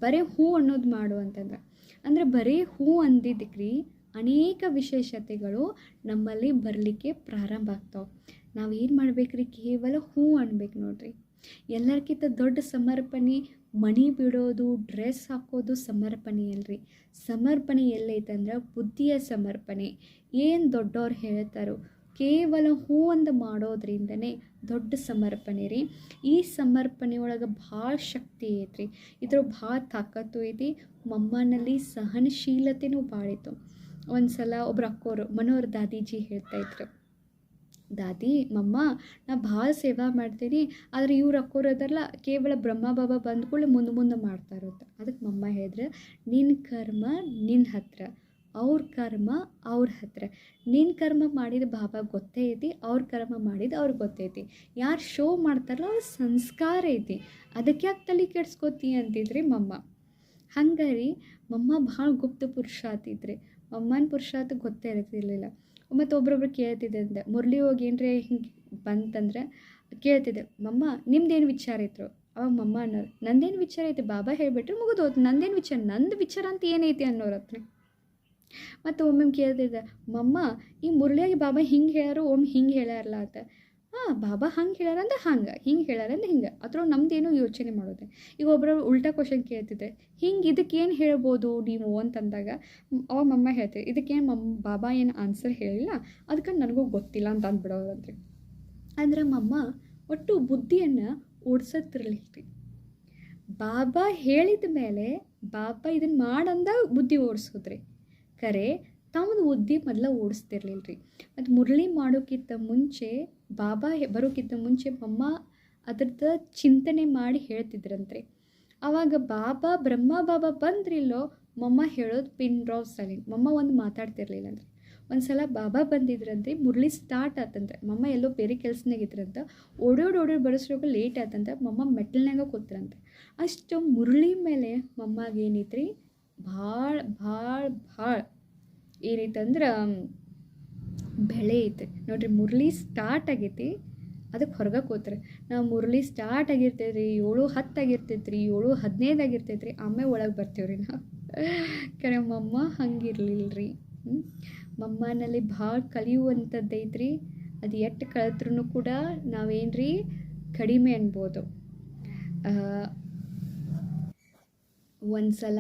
ಬರೀ ಹೂ ಅನ್ನೋದು ಮಾಡು ಅಂತಂದ್ರೆ. ಅಂದರೆ ಬರೀ ಹೂ ಅಂದಿದ್ದಕ್ಕೆ ಅನೇಕ ವಿಶೇಷತೆಗಳು ನಮ್ಮಲ್ಲಿ ಬರಲಿಕ್ಕೆ ಪ್ರಾರಂಭ ಆಗ್ತಾವೆ. ನಾವು ಏನು ಮಾಡ್ಬೇಕ್ರಿ, ಕೇವಲ ಹೂ ಅನ್ಬೇಕು ನೋಡ್ರಿ. ಎಲ್ಲರಿಗಿಂತ ದೊಡ್ಡ ಸಮರ್ಪಣೆ ಮಣಿ ಬಿಡೋದು, ಡ್ರೆಸ್ ಹಾಕೋದು ಸಮರ್ಪಣೆ ಅಲ್ರಿ. ಸಮರ್ಪಣೆ ಎಲ್ಲೈತಂದ್ರೆ ಬುದ್ಧಿಯ ಸಮರ್ಪಣೆ. ಏನು ದೊಡ್ಡವ್ರು ಹೇಳ್ತಾರೋ ಕೇವಲ ಹೂ ಒಂದು ಮಾಡೋದ್ರಿಂದನೇ ದೊಡ್ಡ ಸಮರ್ಪಣೆ ರೀ. ಈ ಸಮರ್ಪಣೆ ಒಳಗೆ ಭಾಳ ಶಕ್ತಿ ಐತ್ರಿ, ಇದ್ರ ಭಾಳ ತಾಕತ್ತು ಐತಿ. ಮಮ್ಮನಲ್ಲಿ ಸಹನಶೀಲತೆನೂ ಭಾಳ ಇತ್ತು. ಒಂದು ಸಲ ಒಬ್ರು ಅಕ್ಕೋರು ಮನೋಹರ್ ದಾದೀಜಿ ಹೇಳ್ತಾಯಿದ್ರು, ದಾದಿ ಮಮ್ಮ ನಾ ಭಾಳ ಸೇವಾ ಮಾಡ್ತೀನಿ, ಆದರೆ ಇವ್ರು ಅಕ್ಕೋರು ಅದಲ್ಲ ಕೇವಲ ಬ್ರಹ್ಮ ಬಾಬಾ ಬಂದ್ಕೊಳ್ಳಿ ಮುಂದೆ ಮಾಡ್ತಾರಂತ. ಅದಕ್ಕೆ ಮಮ್ಮ ಹೇಳಿದ್ರೆ, ನಿನ್ನ ಕರ್ಮ ನಿನ್ನ ಹತ್ರ, ಅವ್ರ ಕರ್ಮ ಅವ್ರ ಹತ್ರ. ನಿನ್ನ ಕರ್ಮ ಮಾಡಿದ ಬಾಬಾ ಗೊತ್ತೇ ಐತಿ, ಅವ್ರ ಕರ್ಮ ಮಾಡಿದ ಅವ್ರಿಗೆ ಗೊತ್ತೈತಿ. ಯಾರು ಶೋ ಮಾಡ್ತಾರಲ್ಲ ಅವ್ರ ಸಂಸ್ಕಾರ ಐತಿ, ಅದಕ್ಕೆ ಯಾಕೆ ತಲೆ ಕೆಡ್ಸ್ಕೊತಿ ಅಂತಿದ್ರಿ ಮಮ್ಮ. ಹಂಗಾರಿ ಮಮ್ಮ ಭಾಳ ಗುಪ್ತ ಪುರುಷಾತಿದ್ರಿ. ಮಮ್ಮನ ಪುರುಷಾತ್ ಗೊತ್ತೇ ಇರ್ತಿರ್ಲಿಲ್ಲ. ಮತ್ತು ಒಬ್ರೊಬ್ರು ಕೇಳ್ತಿದ್ದೆ ಅಂದೆ, ಮುರಳಿ ಹೋಗಿ ಏನರೇ ಹಿಂಗೆ ಬಂತಂದ್ರೆ ಕೇಳ್ತಿದ್ದೆ, ಮಮ್ಮ ನಿಮ್ದೇನು ವಿಚಾರ ಇತ್ತು? ಅವಾಗ ಮಮ್ಮ ಅನ್ನೋರು, ನಂದೇನು ವಿಚಾರ ಐತಿ, ಬಾಬಾ ಹೇಳಿಬಿಟ್ರೆ ಮುಗಿದೋದು, ನಂದೇನು ವಿಚಾರ, ನಂದು ವಿಚಾರ ಅಂತ ಏನೈತಿ ಅನ್ನೋರ ಹತ್ರ. ಮತ್ತು ಒಮ್ಮೆ ಕೇಳ್ತಿದ್ದೆ, ಮಮ್ಮ ಈ ಮುರಳಿಯಾಗಿ ಬಾಬಾ ಹಿಂಗೆ ಹೇಳ್ಯಾರೋ ಒಮ್ಮೆ ಹಿಂಗೆ ಹೇಳ್ಯಾರಲ್ಲ ಅಂತ. ಬಾಬಾ ಹಂಗೆ ಹೇಳ್ಯಾರಂದ್ರೆ ಹಂಗೆ, ಹಿಂಗೆ ಹೇಳ್ಯಾರಂದ್ರೆ ಹಿಂಗೆ, ಅದ್ರ ನಮ್ದೇನೋ ಯೋಚನೆ ಮಾಡೋದೆ. ಈಗ ಒಬ್ಬರು ಉಲ್ಟಾ ಕ್ವಶನ್ ಕೇಳ್ತಿದ್ದೆ, ಹಿಂಗೆ ಇದಕ್ಕೇನು ಹೇಳ್ಬೋದು ನೀವು ಅಂತಂದಾಗ ಅವಾಗ ಮಮ್ಮ ಹೇಳ್ತೀವಿ, ಇದಕ್ಕೇನು ಬಾಬಾ ಏನು ಆನ್ಸರ್ ಹೇಳಿಲ್ಲ, ಅದಕ್ಕೆ ನನಗೂ ಗೊತ್ತಿಲ್ಲ ಅಂತ ಅಂದ್ಬಿಡೋದಂತ್ರಿ. ಅಂದ್ರೆ ಮಮ್ಮ ಒಟ್ಟು ಬುದ್ಧಿಯನ್ನು ಓಡಿಸತ್ತಿರ್ಲಿಲ್ಲ. ಬಾಬಾ ಹೇಳಿದ ಮೇಲೆ ಬಾಬಾ ಇದನ್ನು ಮಾಡಂದಾಗ ಬುದ್ಧಿ ಓಡಿಸೋದ್ರಿ. ಕರೆ ತಮ್ಮದು ಬುದ್ಧಿ ಮೊದಲ ಓಡಿಸ್ತಿರ್ಲಿಲ್ಲ ರೀ. ಮತ್ತು ಮುರಳಿ ಮಾಡೋಕ್ಕಿಂತ ಮುಂಚೆ, ಬಾಬಾ ಬರೋಕ್ಕಿಂತ ಮುಂಚೆ ಮಮ್ಮ ಅದ್ರದ್ದು ಚಿಂತನೆ ಮಾಡಿ ಹೇಳ್ತಿದ್ರಂತ್ರಿ. ಆವಾಗ ಬ್ರಹ್ಮ ಬಾಬಾ ಬಂದ್ರಿಲ್ಲೋ ಮಮ್ಮ ಹೇಳೋದು ಪಿನ್ ಡ್ರಾಪ್ ಸೈಲೆಂಟ್. ಮಮ್ಮ ಒಂದು ಮಾತಾಡ್ತಿರ್ಲಿಲ್ಲ ಅಂದ್ರೆ. ಒಂದು ಸಲ ಬಾಬಾ ಬಂದಿದ್ರಂತೆ, ಮುರಳಿ ಸ್ಟಾರ್ಟ್ ಆತಂದ್ರೆ, ಮಮ್ಮ ಎಲ್ಲೋ ಬೇರೆ ಕೆಲಸನಾಗಿದ್ರಂತ, ಓಡೋಡಿ ಬರೆಸ್ರೋಗ ಲೇಟ್ ಆತಂತ, ಮಮ್ಮ ಮೆಟ್ಲ್ನಾಗ ಕೂತ್ರಂತೆ. ಅಷ್ಟು ಮುರಳಿ ಮೇಲೆ ಮಮ್ಮಾಗೇನೈತ್ರಿ ಭಾಳ ಏನೈತಂದ್ರೆ ಬೆಳೆ ಐತೆ ನೋಡ್ರಿ. ಮುರಳಿ ಸ್ಟಾರ್ಟ್ ಆಗೈತಿ, ಅದಕ್ಕೆ ಹೊರಗೆ ಕೂತ್ರೆ ನಾವು ಮುರಳಿ ಸ್ಟಾರ್ಟ್ ಆಗಿರ್ತೈತೆ ರೀ 7:10 ಆಗಿರ್ತೈತೆ ರೀ 7:15 ಆಗಿರ್ತೈತೆ ರೀ ಆಮೇಲೆ ಒಳಗೆ ಬರ್ತೀವಿ ರೀ ನಾವು. ಕರೆ ಮಮ್ಮ ಹಂಗಿರ್ಲಿಲ್ಲ ರೀ. ಮಮ್ಮನಲ್ಲಿ ಭಾಳ ಕಲಿಯುವಂಥದ್ದು ಐತ್ರಿ. ಅದು ಎಷ್ಟು ಕಲಿತ್ರೂ ಕೂಡ ನಾವೇನು ರೀ ಕಡಿಮೆ ಅನ್ಬೋದು. ಒಂದು ಸಲ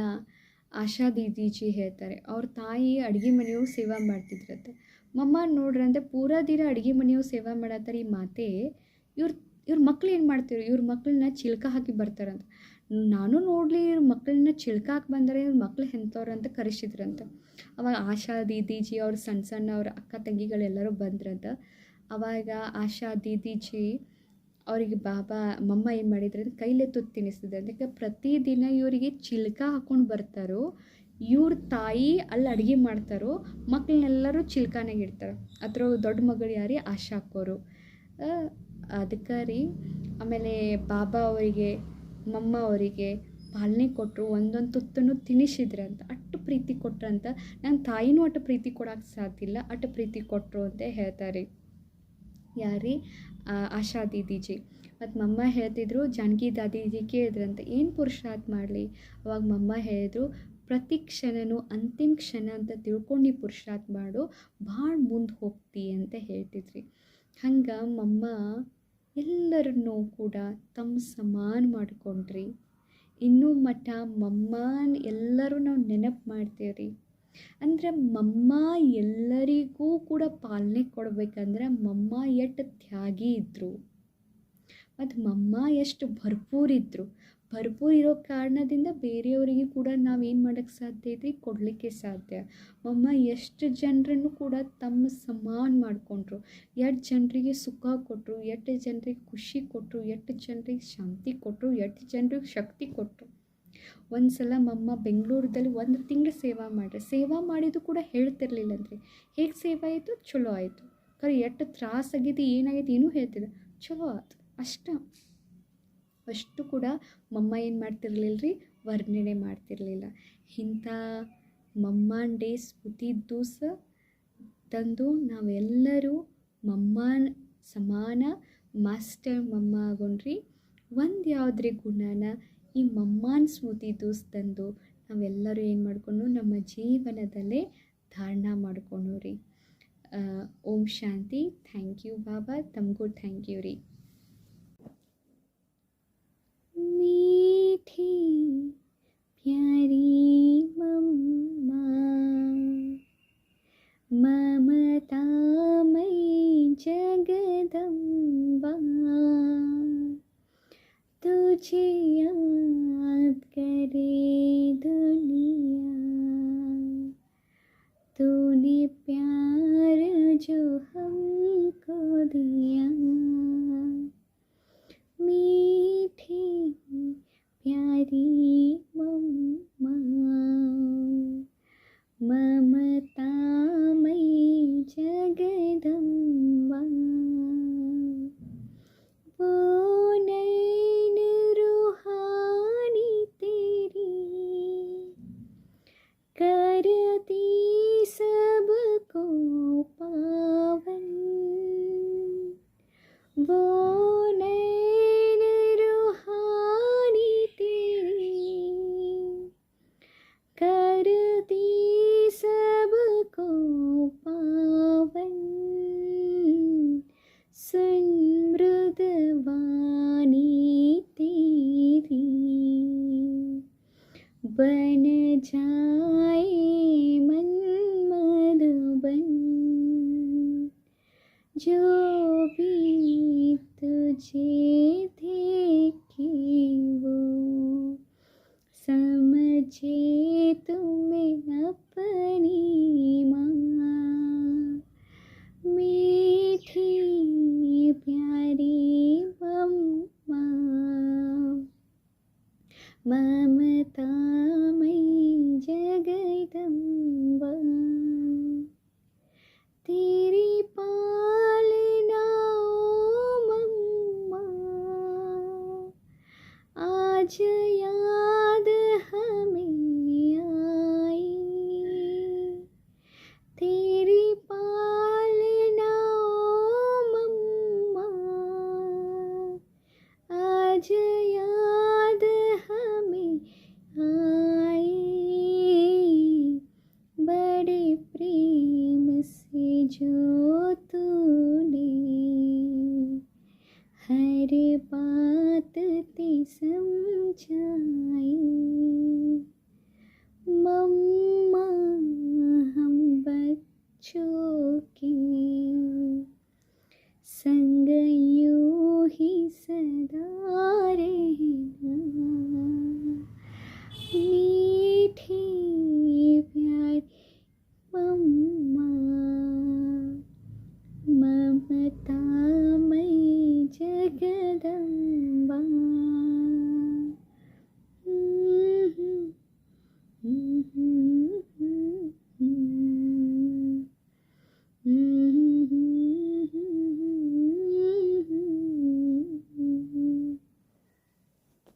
ಆಶಾ ದೀದೀಜಿ ಹೇಳ್ತಾರೆ, ಅವ್ರ ತಾಯಿ ಅಡುಗೆ ಮನೆಯೊಳಗೆ ಸೇವೆ ಮಾಡ್ತಿದ್ರಂತೆ. ಮಮ್ಮ ನೋಡ್ರಂತೆ ಪೂರಾ ದಿನ ಅಡುಗೆ ಮನೆಯೊಳಗೆ ಸೇವೆ ಮಾಡತ್ತಾರೆ. ಈ ಮಾತೆ ಇವ್ರ ಮಕ್ಳು ಏನು ಮಾಡ್ತೀರಿ, ಇವ್ರ ಮಕ್ಕಳನ್ನ ಚಿಲ್ಕ ಹಾಕಿ ಬರ್ತಾರಂತ. ನಾನು ನೋಡಲಿ ಇವ್ರ ಮಕ್ಕಳನ್ನ ಚಿಲ್ಕ ಹಾಕಿ ಬಂದರೆ ಇವ್ರ ಮಕ್ಳು ಎಂಥವ್ರು ಅಂತ ಕರೆಸಿದ್ರಂತ. ಅವಾಗ ಆಶಾ ದೀದೀಜಿ ಅವ್ರ ಸಣ್ಣ ಅವ್ರ ಅಕ್ಕ ತಂಗಿಗಳೆಲ್ಲರೂ ಬಂದ್ರಂತ. ಅವಾಗ ಆಶಾ ದೀದೀಜಿ ಅವರಿಗೆ ಮಮ್ಮ ಏನು ಮಾಡಿದ್ರೆ ಕೈಲೇ ತುತ್ತು ತಿನ್ನಿಸಿದ್ರೆ. ಅದಕ್ಕೆ ಪ್ರತಿದಿನ ಇವರಿಗೆ ಚಿಲ್ಕ ಹಾಕ್ಕೊಂಡು ಬರ್ತಾರೋ, ಇವ್ರ ತಾಯಿ ಅಲ್ಲಿ ಅಡುಗೆ ಮಾಡ್ತಾರೋ, ಮಕ್ಕಳನ್ನೆಲ್ಲರೂ ಚಿಲ್ಕಾನಾಗ ಇಡ್ತಾರೆ. ಅದ್ರ ದೊಡ್ಡ ಮಗಳು ಯಾರಿ ಆಶಾ ಅಕ್ಕೋರು. ಅದಕ್ಕೆ ರೀ ಆಮೇಲೆ ಬಾಬಾ ಅವರಿಗೆ ಮಮ್ಮ ಅವರಿಗೆ ಪಾಲನೆ ಕೊಟ್ಟರು, ಒಂದೊಂದು ತುತ್ತನ್ನು ತಿನ್ನಿಸಿದ್ರಂತ. ಅಷ್ಟು ಪ್ರೀತಿ ಕೊಟ್ರಂತ. ನನ್ನ ತಾಯಿನೂ ಅಷ್ಟು ಪ್ರೀತಿ ಕೊಡೋಕ್ಕೆ ಸಾಧ್ಯ ಇಲ್ಲ, ಅಷ್ಟು ಪ್ರೀತಿ ಕೊಟ್ಟರು ಅಂತ ಹೇಳ್ತಾರೆ ಯಾರಿ ಆಶಾ ದೀದೀಜಿ. ಮತ್ತು ಮಮ್ಮ ಹೇಳ್ತಿದ್ರು, ಜಾನಕಿ ದಾದೀಜಿ ಕೇಳಿದ್ರಂತ ಏನು ಪುರುಷಾರ್ಥ ಮಾಡಲಿ. ಅವಾಗ ಮಮ್ಮ ಹೇಳಿದ್ರು, ಪ್ರತಿ ಕ್ಷಣನೂ ಅಂತಿಮ ಕ್ಷಣ ಅಂತ ತಿಳ್ಕೊಂಡು ಪುರುಷಾರ್ಥ ಮಾಡು, ಭಾಳ ಮುಂದೆ ಹೋಗ್ತಿ ಅಂತ ಹೇಳ್ತಿದ್ರಿ. ಹಂಗೆ ಮಮ್ಮ ಎಲ್ಲರನ್ನೂ ಕೂಡ ತಮ್ಮ ಸಮಾನ ಮಾಡ್ಕೊಂಡ್ರಿ. ಇನ್ನೂ ಮಟ್ಟ ಮಮ್ಮನ ಎಲ್ಲರೂ ನಾವು ನೆನಪು ಮಾಡ್ತೀವ್ರಿ. ಅಂದರೆ ಮಮ್ಮ ಎಲ್ಲರಿಗೂ ಕೂಡ ಪಾಲನೆ ಕೊಡ್ಬೇಕಂದ್ರೆ ಮಮ್ಮ ಎಷ್ಟು ತ್ಯಾಗಿ ಇದ್ದರು ಮತ್ತು ಮಮ್ಮ ಎಷ್ಟು ಭರ್ಪೂರಿದ್ರು. ಭರ್ಪೂರು ಇರೋ ಕಾರಣದಿಂದ ಬೇರೆಯವರಿಗೆ ಕೂಡ ನಾವೇನು ಮಾಡೋಕ್ಕೆ ಸಾಧ್ಯ ಐತ್ರಿ, ಕೊಡಲಿಕ್ಕೆ ಸಾಧ್ಯ. ಮಮ್ಮ ಎಷ್ಟು ಜನರನ್ನು ಕೂಡ ತಮ್ಮ ಸಮಾನ ಮಾಡಿಕೊಂಡ್ರು. ಎಷ್ಟು ಜನರಿಗೆ ಸುಖ ಕೊಟ್ಟರು, ಎಷ್ಟು ಜನರಿಗೆ ಖುಷಿ ಕೊಟ್ಟರು, ಎಷ್ಟು ಜನರಿಗೆ ಶಾಂತಿ ಕೊಟ್ಟರು, ಎಷ್ಟು ಜನರಿಗೆ ಶಕ್ತಿ ಕೊಟ್ಟರು. ಒಂದು ಸಲ ಮಮ್ಮ ಬೆಂಗಳೂರದಲ್ಲಿ 1 ತಿಂಗಳು ಸೇವಾ ಮಾಡಿದ್ದು ಕೂಡ ಹೇಳ್ತಿರ್ಲಿಲ್ಲಂತ್ರಿ. ಹೇಗೆ ಸೇವೆ ಆಯಿತು, ಚಲೋ ಆಯಿತು. ಖರೆ ಎಷ್ಟು ತ್ರಾಸಾಗೈತಿ ಏನಾಗೈತಿ ಏನೂ ಹೇಳ್ತಿಲ್ಲ, ಚಲೋ ಆಯ್ತು ಅಷ್ಟು ಕೂಡ ಮಮ್ಮ ಏನು ಮಾಡ್ತಿರ್ಲಿಲ್ಲ ರೀ, ವರ್ಣನೆ ಮಾಡ್ತಿರ್ಲಿಲ್ಲ. ಇಂಥ ಮಮ್ಮನ ಡೇ ಸ್ಮೃತಿ ದಿವಸ ತಂದು ನಾವೆಲ್ಲರೂ ಮಮ್ಮನ ಸಮಾನ ಮಾಸ್ಟರ್ ಮಮ್ಮ ಆಗೋಣ್ರಿ. ಒಂದು ಯಾವುದೇ ಗುಣನ ಈ ಮಮ್ಮನ ಸ್ಮೃತಿ ದಿವಸ ತಂದು ನಾವೆಲ್ಲರೂ ಏನು ಮಾಡಿಕೊಂಡು ನಮ್ಮ ಜೀವನದಲ್ಲೇ ಧಾರಣ ಮಾಡಿಕೊಂಡು ರೀ. ಓಂ ಶಾಂತಿ. ಥ್ಯಾಂಕ್ ಯು ಬಾಬಾ, ತಮಗೂ ಥ್ಯಾಂಕ್ ಯು ರೀ. मीठी प्यारी मम्मा, ममतामयी जगदम्बा, तुझे याद करे दुनिया, तूने प्यार जो हमको दिया. मीठी प्यारी मम्मा, ममतामयी जगदम्बा, वो नैन रूहानी तेरी करती सबको पावन, वो नैन रूहानी तेरी करती सबको पावन, सुन मृद वाणी तेरी बन जाए मन मधुबन, जो भी तुझे देखे वो समझे तुम्हें अपनी माँ. मीठी प्यारी मम्मा, ममतामयी जगदम्बा, तेरी पालना मम्मा आज याद हमें आई, मेरे बात ते समझाई। मम्मा हम बच्चों की संग यूं ही सदा रहना। मीठी प्यारी मम्मा, ममता मई जगदम्बा।